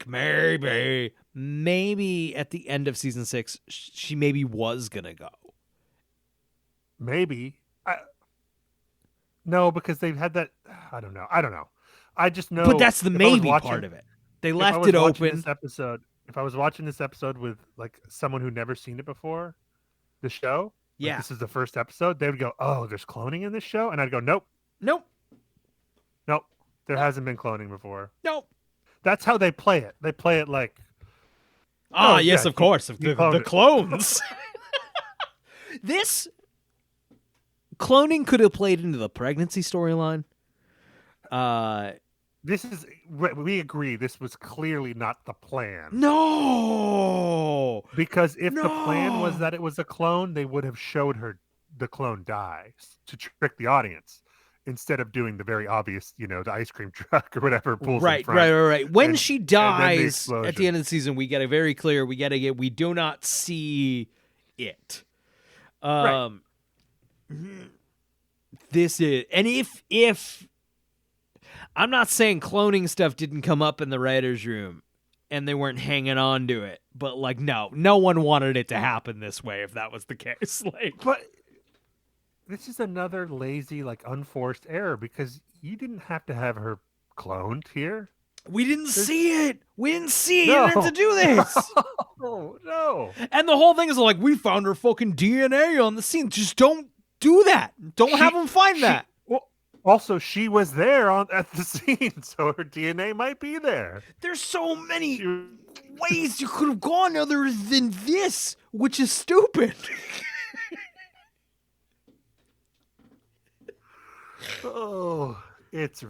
maybe at the end of season 6, she maybe was gonna go? Maybe. No, because they've had that. I don't know. I just know. But that's the if I was maybe watching- part of it. They if I left was it watching open. This episode, if I was watching this episode with like someone who'd never seen it before, the show, like, Yeah. this is the first episode, they would go, "Oh, there's cloning in this show," and I'd go, "Nope, Nope. there hasn't been cloning before." Nope. That's how they play it. They play it like, Ah, Oh, yes, yeah, of course. you The cloned it. clones. This cloning could have played into the pregnancy storyline. this is. We agree. This was clearly not the plan. No. Because if the plan was No. that it was a clone, they would have showed her the clone die to trick the audience instead of doing the very obvious, the ice cream truck or whatever pulls in Right. front. When And- she and then the dies at explosion. the end of the season, we get it very clear. We do not see it. This is, and if I'm not saying cloning stuff didn't come up in the writers' room and they weren't hanging on to it, but like no one wanted it to happen this way if that was the case. Like, But this is another lazy, like unforced error because you didn't have to have her cloned here. we didn't see it. We didn't see No. it to do this. Oh no! And the whole thing is like, we found her fucking DNA on the scene. Just don't do that. Don't have them find that. Well, also, she was there at the scene, so her DNA might be there. There's so many She- ways you could have gone other than this, which is stupid. Oh, it's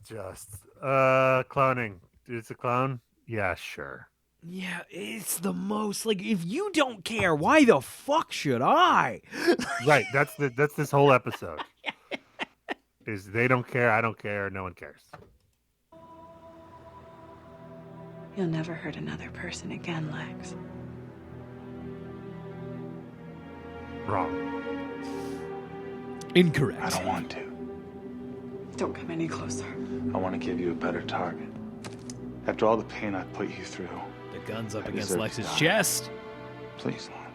just cloning. It's a clone? Yeah, sure. Yeah, it's the most like, if you don't care, why the fuck should I? Right. That's this whole episode. Is they don't care, I don't care, no one cares. You'll never hurt another person again, Lex. Wrong. Incorrect. I don't want to. Don't come any closer. I want to give you a better target. After all the pain I put you through, The gun's up I against deserve to Lex's die. chest. please, Lon.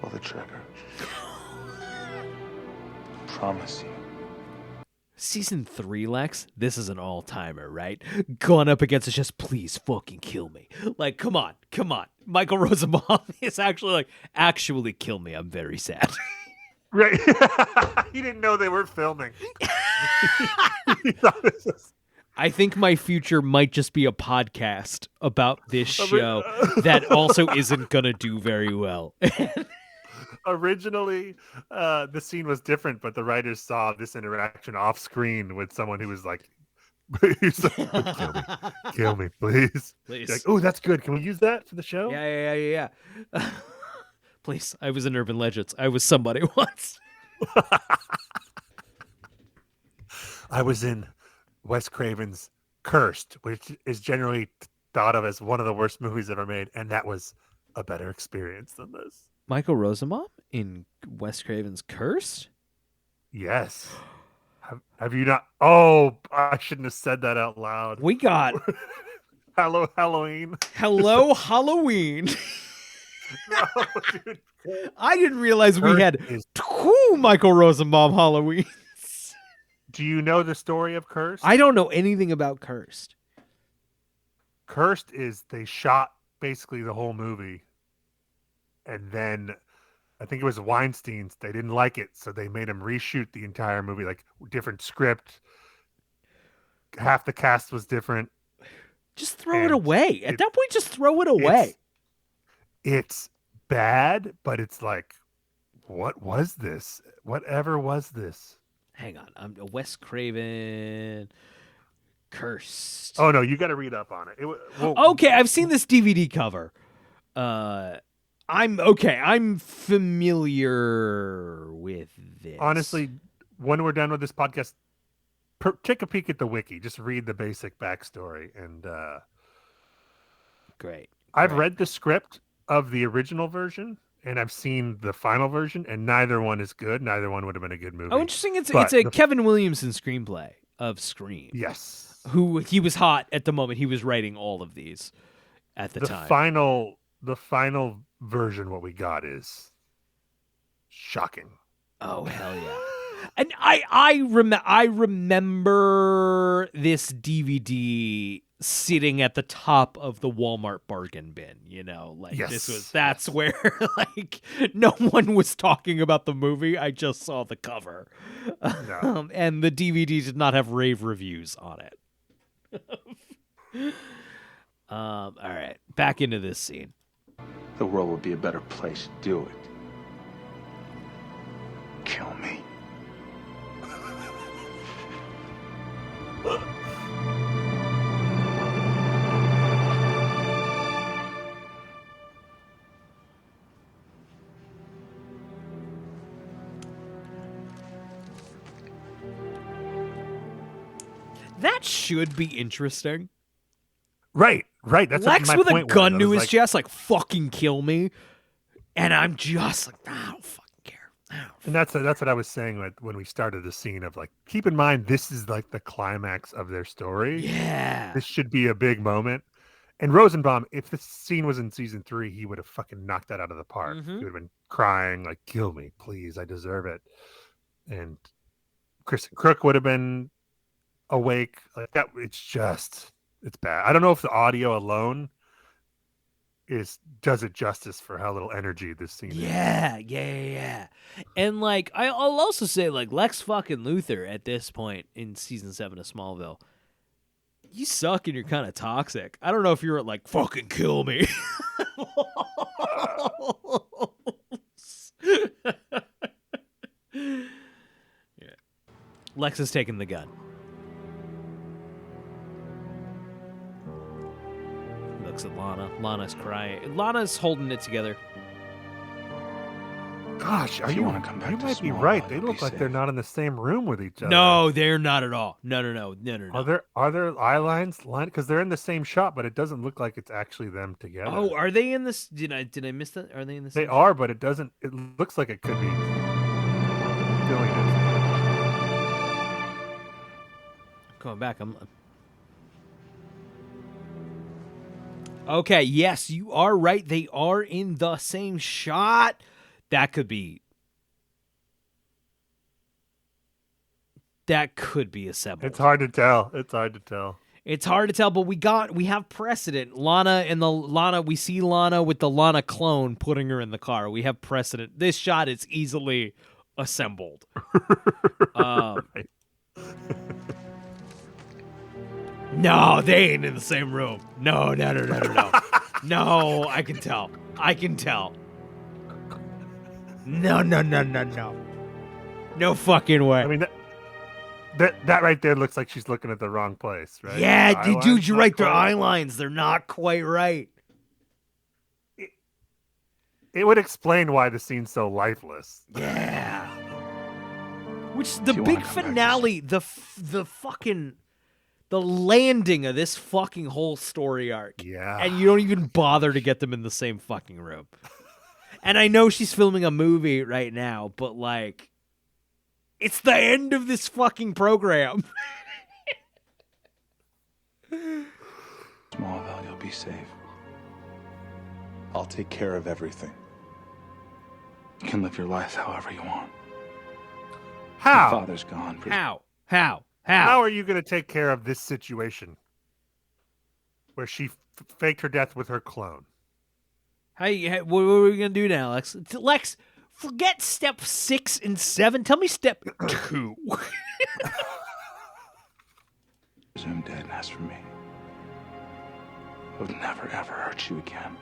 Pull the trigger. Promise you. Season 3, Lex, this is an all-timer, right? Going up against his chest, please fucking kill me. Like, come on. Michael Rosenbaum is actually kill me. I'm very sad. Right. He didn't know they were filming. He thought it was I think my future might just be a podcast about this show that also isn't going to do very well. originally the scene was different, but the writers saw this interaction off screen with someone who was like, he's like, kill me, please. Please. Like, oh, that's good. Can we use that for the show? Yeah. Please, I was in Urban Legends. I was somebody once. I was in Wes Craven's Cursed, which is generally thought of as one of the worst movies ever made, and that was a better experience than this. Michael Rosenbaum in Wes Craven's Cursed? Yes. Have you not? Oh, I shouldn't have said that out loud. We got Hello, Halloween. Hello Halloween. No, dude. I didn't realize we Cursed had is- two Michael Rosenbaum Halloween. Do you know the story of Cursed? I don't know anything about Cursed. Cursed is they shot basically the whole movie, and then I think it was Weinstein's. They didn't like it, so they made him reshoot the entire movie, like different script. Half the cast was different. Just throw it And away. At that point, just throw it away. It's bad, but it's like, what was this? Whatever was this? Hang on. I'm a Wes Craven Cursed. Oh no, you got to read up on it. Okay, I've seen this DVD cover. I'm familiar with this. Honestly, when we're done with this podcast, take a peek at the wiki. Just read the basic backstory, and Great. I've read the script of the original version, and I've seen the final version, and neither one is good. Neither one would have been a good movie. Oh, interesting. It's But a Kevin Williamson screenplay of Scream. Yes. Who he was hot at the moment. He was writing all of these at the time. The final version, what we got is shocking. Oh hell yeah! And I remember this DVD sitting at the top of the Walmart bargain bin. You know, like that's where like no one was talking about the movie. I just saw the cover, No. and the DVD did not have rave reviews on it. All right, back into this scene. The world would be a better place to do it. Kill me. That should be interesting. Right. That's Lex what my with a point was. gun I to was his like, chest, like fucking kill me, and I'm just like, I don't fucking care. And that's what I was saying when we started the scene of like, keep in mind this is like the climax of their story. Yeah. This should be a big moment. And Rosenbaum, if this scene was in season 3, he would have fucking knocked that out of the park. Mhm. He would have been crying like, "Kill me, please, I deserve it." And Kristen Crook would have been awake. Like that. It's bad. I don't know if the audio alone does it justice for how little energy this scene is. Yeah. And like, I'll also say, like, Lex fucking Luthor at this point in season 7 of Smallville, you suck and you're kind of toxic. I don't know if you're like, fucking kill me. Yeah. Lex is taking the gun. Looks at Lana. Lana's crying. Lana's holding it together. Gosh, If you wanna come back you to might be Smallville, right. They you'll look be like safe. they're not in the same room with each other. No, they're not at all. No. Are there eye lines line because they're in the same shot, but it doesn't look like it's actually them together. Oh, are they in this? Did I miss that? Are they in this? They are, but it doesn't. It looks like it could be. Feeling it. Going back. Okay. Yes, you are right. They are in the same shot. That could be assembled. It's hard to tell. It's hard to tell, but we have precedent. We see Lana with the Lana clone putting her in the car. We have precedent. This shot is easily assembled. Right. No, they ain't in the same room. No. No, I can tell. No. No fucking way. I mean, that right there looks like she's looking at the wrong place, right? Yeah, The eye dude, line's you're not right. Their quite- eye lines, they're not quite right. It would explain why the scene's so lifeless. Yeah. Which the If you wanna big come back, finale, the landing of this fucking whole story arc. Yeah. And you don't even bother to get them in the same fucking room. And I know she's filming a movie right now, but like, it's the end of this fucking program. Smallville, you'll be safe. I'll take care of everything. You can live your life however you want. Your How? father's gone. How How are you going to take care of this situation where she faked her death with her clone? What are we gonna do now, Lex? Lex, forget step 6 and 7. Tell me step 2. Presume dead, and as for me, I would never ever hurt you again.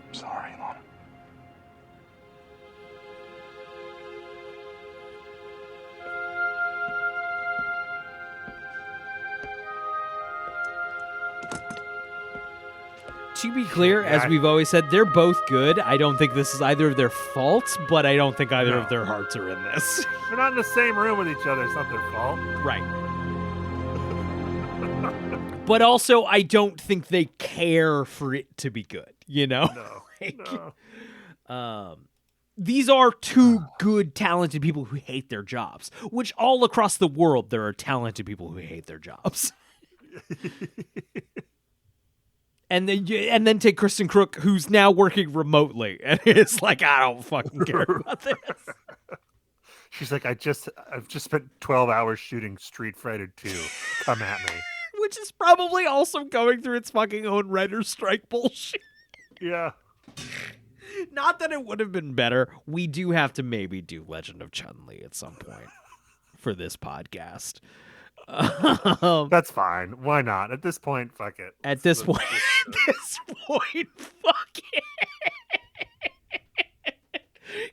I'm sorry, Lana. To be clear, as we've always said, they're both good. I don't think this is either of their faults, but I don't think either of their hearts are in this. They're not in the same room with each other. It's not their fault. Right. But also, I don't think they care for it to be good, you know? No. Like, No. these are two good, talented people who hate their jobs, which all across the world, there are talented people who hate their jobs. And then take Kristen Crook, who's now working remotely, and it's like, I don't fucking care about this. She's like, I've just spent 12 hours shooting Street Fighter 2. Come at me. Which is probably also going through its fucking own writer's strike bullshit. Yeah. Not that it would have been better. We do have to maybe do Legend of Chun-Li at some point for this podcast. That's fine. Why not? At this point, fuck it. At this point, fuck it.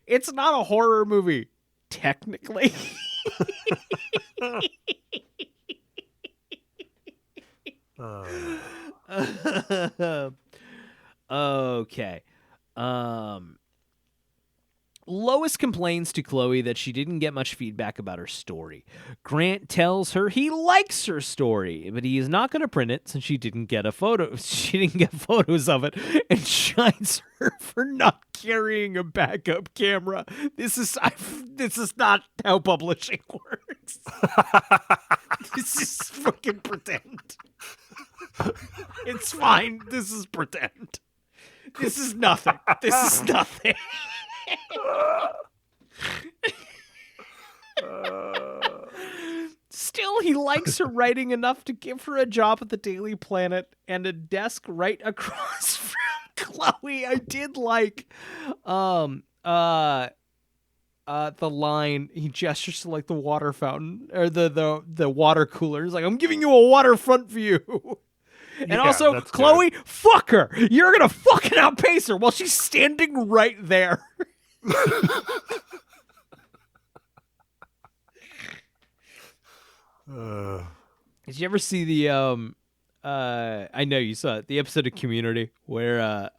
It's not a horror movie, technically. Okay. Lois complains to Chloe that she didn't get much feedback about her story. Grant tells her he likes her story, but he is not going to print it since she didn't get photos of it, and shines her for not carrying a backup camera. This is not how publishing works. This is fucking pretend. It's fine. This is pretend. This is nothing. This is nothing. Still, he likes her writing enough to give her a job at the Daily Planet and a desk right across from Chloe. I did like the line he gestures to like the water fountain or the water cooler. He's like, I'm giving you a waterfront view. And also, Chloe, fuck her. You're going to fucking outpace her while she's standing right there. Did you ever see the I know you saw it, the episode of Community where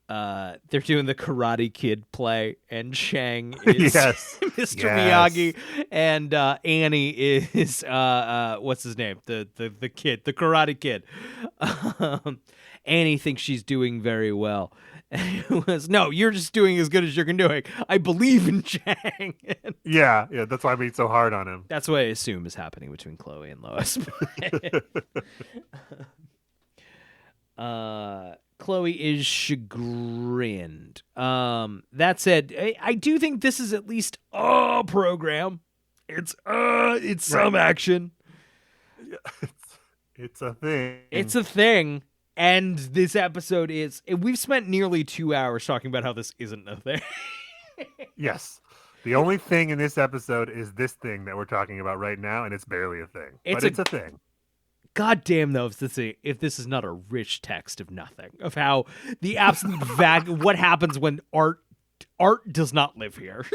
they're doing the Karate Kid play and Shang is Mr. Miyagi and Annie is what's his name? The kid, the Karate Kid. Annie thinks she's doing very well. And it was, no, you're just doing as good as you can doing. I believe in Chang. yeah, that's why I'm being so hard on him. That's what I assume is happening between Chloe and Lois. Chloe is chagrined. That said, I do think this is at least a program. It's some action. It's a thing. It's a thing. And this episode is, we've spent nearly 2 hours talking about how this isn't a thing. Yes. The only thing in this episode is this thing that we're talking about right now, and it's barely a thing. But it's a thing. God damn, though, if this is not a rich text of nothing, of how the absolute what happens when art does not live here.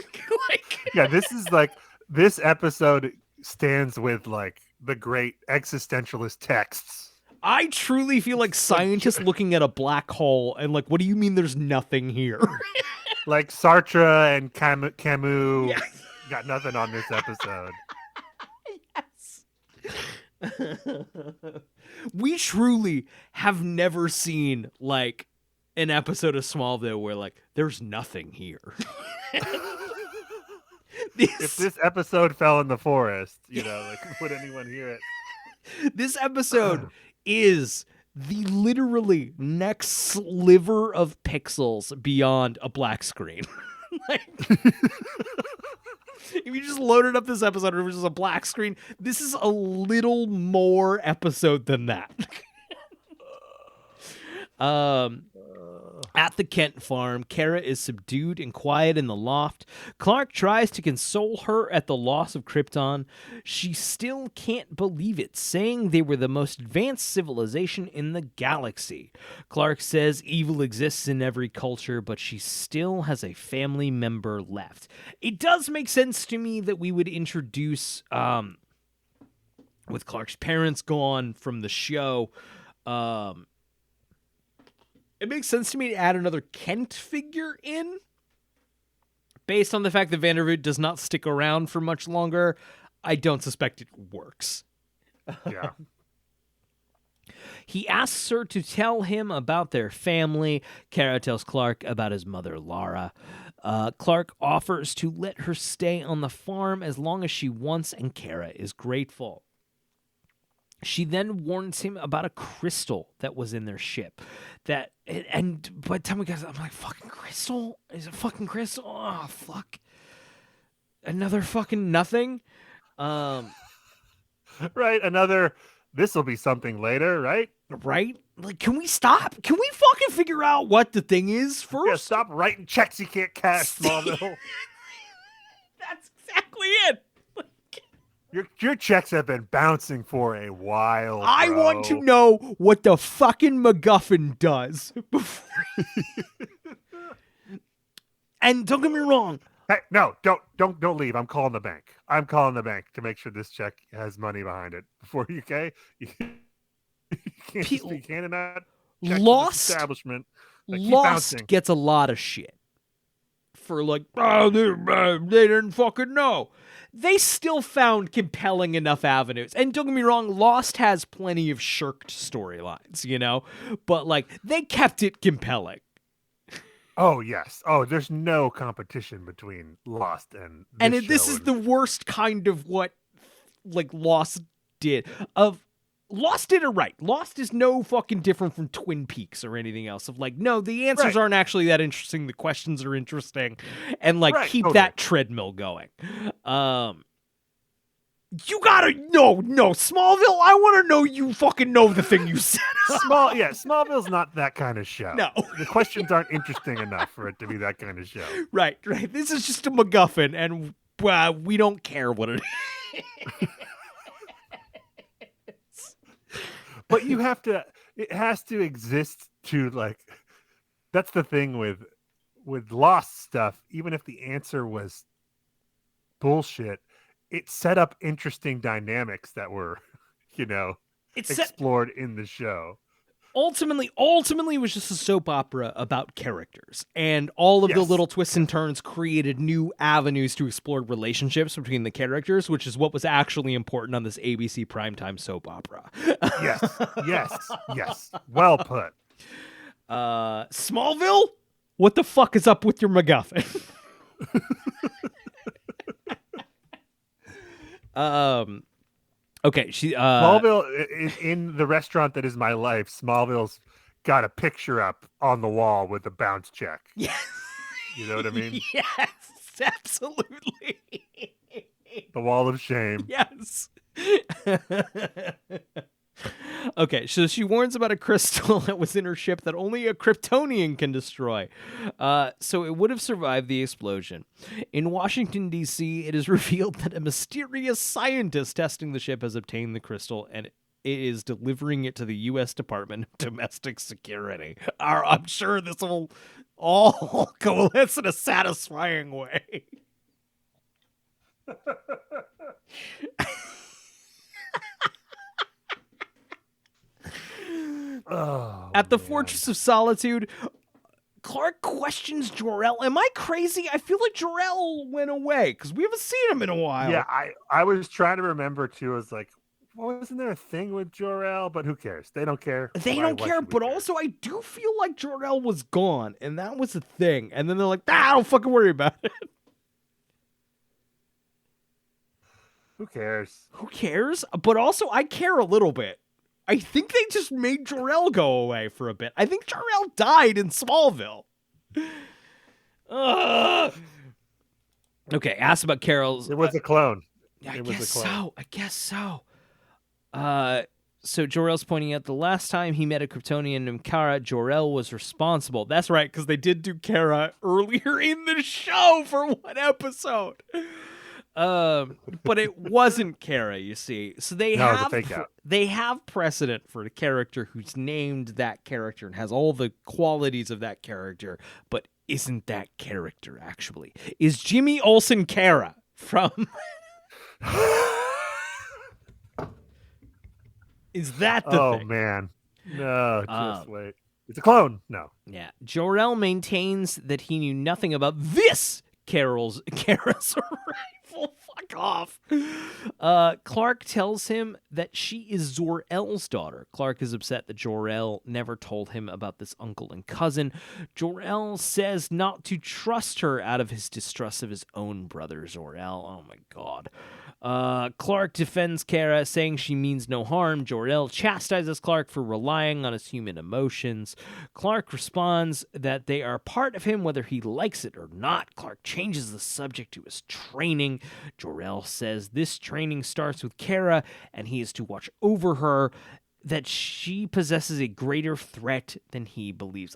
Yeah, this is like, this episode stands with like the great existentialist texts. I truly feel like scientists looking at a black hole and like, what do you mean there's nothing here? Like Sartre and Camus Yeah. got nothing on this episode. We truly have never seen like an episode of Smallville where like there's nothing here. If this episode fell in the forest, like would anyone hear it? This episode is the literally next sliver of pixels beyond a black screen. Like, if you just loaded up this episode and it was just a black screen, this is a little more episode than that. At the Kent farm, Kara is subdued and quiet in the loft. Clark tries to console her at the loss of Krypton. She still can't believe it, saying they were the most advanced civilization in the galaxy. Clark says evil exists in every culture, but she still has a family member left. It does make sense to me that we would introduce, with Clark's parents gone from the show, it makes sense to me to add another Kent figure in, based on the fact that Vandervoot does not stick around for much longer. I don't suspect it works. Yeah. He asks her to tell him about their family. Kara tells Clark about his mother, Lara. Clark offers to let her stay on the farm as long as she wants, and Kara is grateful. She then warns him about a crystal that was in their ship. And by the time we got, I'm like, fucking crystal? Is it fucking crystal? Oh, fuck. Another fucking nothing? Right, this will be something later, right? Right? Like, can we stop? Can we fucking figure out what the thing is first? Yeah, stop writing checks you can't cash, Smallville. That's exactly it. Your checks have been bouncing for a while, bro. I want to know what the fucking MacGuffin does. And don't get me wrong. Hey, no, don't leave. I'm calling the bank. I'm calling the bank to make sure this check has money behind it. Before you, okay? You can't not Lost establishment. Lost gets a lot of shit for like, oh, they didn't fucking know. They still found compelling enough avenues. And don't get me wrong, Lost has plenty of shirked storylines, but like they kept it compelling. Oh, yes. Oh, there's no competition between Lost and this is the worst kind of what like Lost did. Lost did it right. Lost is no fucking different from Twin Peaks or anything else. Of like, no, the answers aren't actually that interesting. The questions are interesting, and like keep that treadmill going. You gotta no Smallville. I want to know you fucking know the thing you said. Smallville's not that kind of show. No, the questions aren't interesting enough for it to be that kind of show. Right. This is just a MacGuffin, and we don't care what it is. But it has to exist to like, that's the thing with Lost stuff, even if the answer was bullshit, it set up interesting dynamics that were, explored in the show. Ultimately, it was just a soap opera about characters, and all of the little twists and turns created new avenues to explore relationships between the characters, which is what was actually important on this ABC primetime soap opera. Yes. Well put. Smallville? What the fuck is up with your MacGuffin? Okay, Smallville in the restaurant that is my life. Smallville's got a picture up on the wall with a bounce check. Yes, you know what I mean. Yes, absolutely. The wall of shame. Yes. Okay, so she warns about a crystal that was in her ship that only a Kryptonian can destroy. So it would have survived the explosion. In Washington, D.C., it is revealed that a mysterious scientist testing the ship has obtained the crystal and it is delivering it to the U.S. Department of Domestic Security. I'm sure this will all coalesce in a satisfying way. At the man. Fortress of Solitude, Clark questions Jor-El. Am I crazy? I feel like Jor-El went away because we haven't seen him in a while. Yeah, I was trying to remember too. I was like, wasn't there a thing with Jor-El? But who cares? They don't care. They don't care, should we but also I do feel like Jor-El was gone, and that was the thing. And then they're like, don't fucking worry about it. Who cares? Who cares? But also, I care a little bit. I think they just made Jor-El go away for a bit. I think Jor-El died in Smallville. Ugh. Okay, ask about Carol's. It was a clone. I guess so. So Jor-El's pointing out the last time he met a Kryptonian named Kara, Jor-El was responsible. That's right, because they did do Kara earlier in the show for one episode. But it wasn't Kara, you see. So they have precedent for the character who's named that character and has all the qualities of that character, but isn't that character actually? Is Jimmy Olsen Kara from? Is that the thing? Oh man, no, just wait. It's a clone. No. Yeah, Jor-El maintains that he knew nothing about this Kara's rifle. Fuck off. Clark tells him that she is Zor-El's daughter. Clark is upset that Jor-El never told him about this uncle and cousin. Jor-El says not to trust her out of his distrust of his own brother, Zor-El. Oh my god. Clark defends Kara, saying she means no harm. Jor-El chastises Clark for relying on his human emotions. Clark responds that they are part of him whether he likes it or not. Clark changes the subject to his training. Jor-El says this training starts with Kara, and he is to watch over her, that she possesses a greater threat than he believes.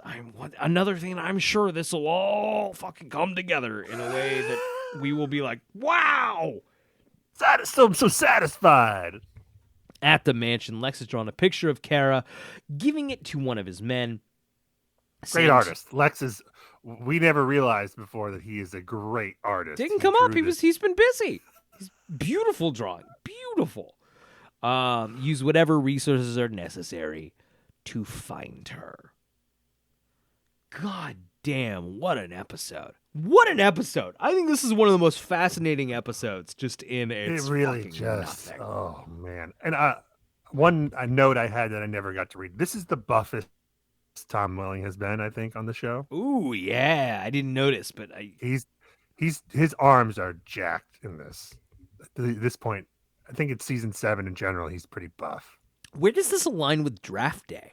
Another thing, I'm sure this will all fucking come together in a way that we will be like, wow! I'm so satisfied. At the mansion, Lex has drawn a picture of Kara, giving it to one of his men. Great artist. Lex is. We never realized before that he is a great artist. Didn't come up. He's been busy. He's beautiful drawing. Beautiful. Use whatever resources are necessary to find her. God damn, what an episode. What an episode. I think this is one of the most fascinating episodes just in its It really fucking just, nothing. oh man. And one note I had that I never got to read. This is the buffest Tom Welling has been, I think, on the show. Ooh, yeah. I didn't notice, but his arms are jacked in this. At this point, I think it's season 7 in general, he's pretty buff. Where does this align with Draft Day?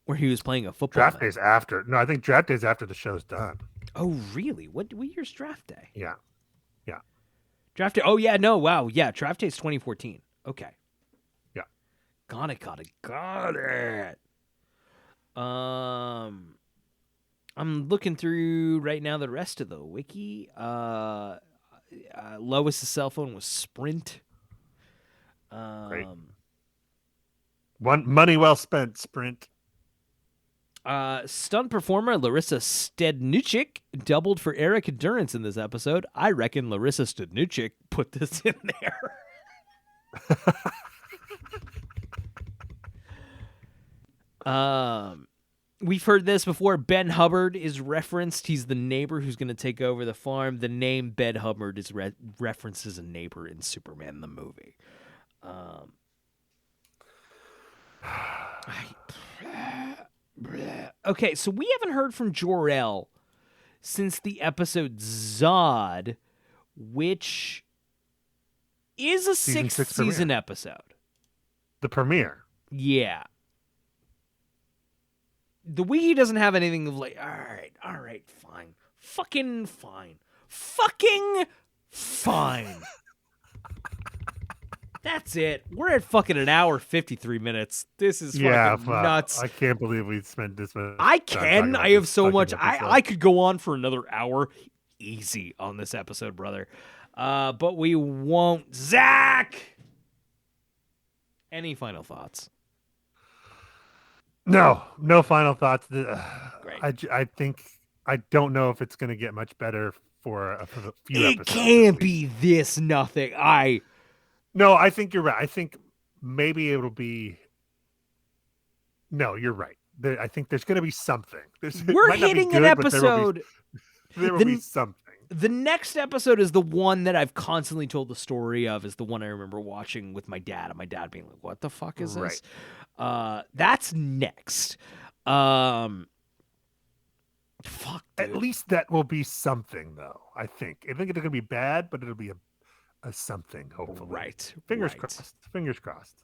Where he was playing a football Draft match? Day's after. No, I think Draft Day's after the show's done. Oh, really? What year's Draft Day? Yeah. Draft Day. Oh, yeah, no, wow. Yeah, Draft Day's 2014. Okay. Yeah. Got it. I'm looking through right now the rest of the wiki. Lois's cell phone was Sprint. Great. Money well spent, Sprint. Stunt performer Larissa Stednichik doubled for Eric Endurance in this episode. I reckon Larissa Stednichik put this in there. We've heard this before. Ben Hubbard is referenced. He's the neighbor who's going to take over the farm. The name Ben Hubbard is references a neighbor in Superman the movie. Okay, so we haven't heard from Jor-El since the episode Zod, which is a sixth season episode. The premiere. Yeah. The wiki doesn't have anything of like, all right, fine. Fucking fine. That's it. We're at fucking an hour 53 minutes. This is fucking nuts. I can't believe we spent this much. I have so much. I could go on for another hour easy on this episode, brother. But we won't. Zach! Any final thoughts? No final thoughts. Great. I think I don't know if it's going to get much better for a few episodes. It can't be this nothing. No, I think you're right. I think maybe it'll be No, you're right. I think there's going to be something. We're hitting an episode. There will be something. The next episode is the one that I've constantly told the story of, is the one I remember watching with my dad, and my dad being like, what the fuck is this? That's next. Fuck, dude. At least that will be something, though, I think. I think it's going to be bad, but it'll be a something, hopefully. Right. Fingers crossed. Fingers crossed.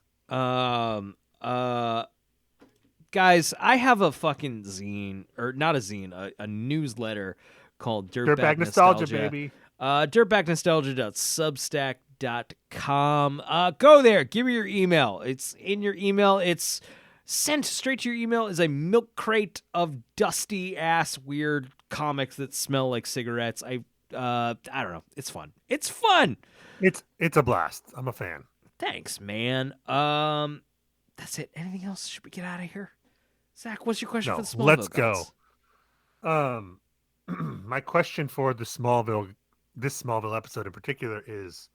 Guys, I have a fucking zine, or not a zine, a newsletter called Dirtbag Nostalgia, baby. Dirtbagnostalgia.substack.com. Go there. Give me your email. It's in your email. It's sent straight to your email as a milk crate of dusty ass weird comics that smell like cigarettes. I don't know. It's fun. It's fun. It's a blast. I'm a fan. Thanks, man. That's it. Anything else? Should we get out of here? Zach, what's your question for the Smallville let's guys? go. My question for this Smallville episode in particular is,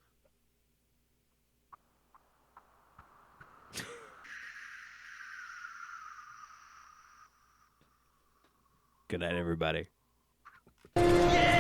good night, everybody. Yeah!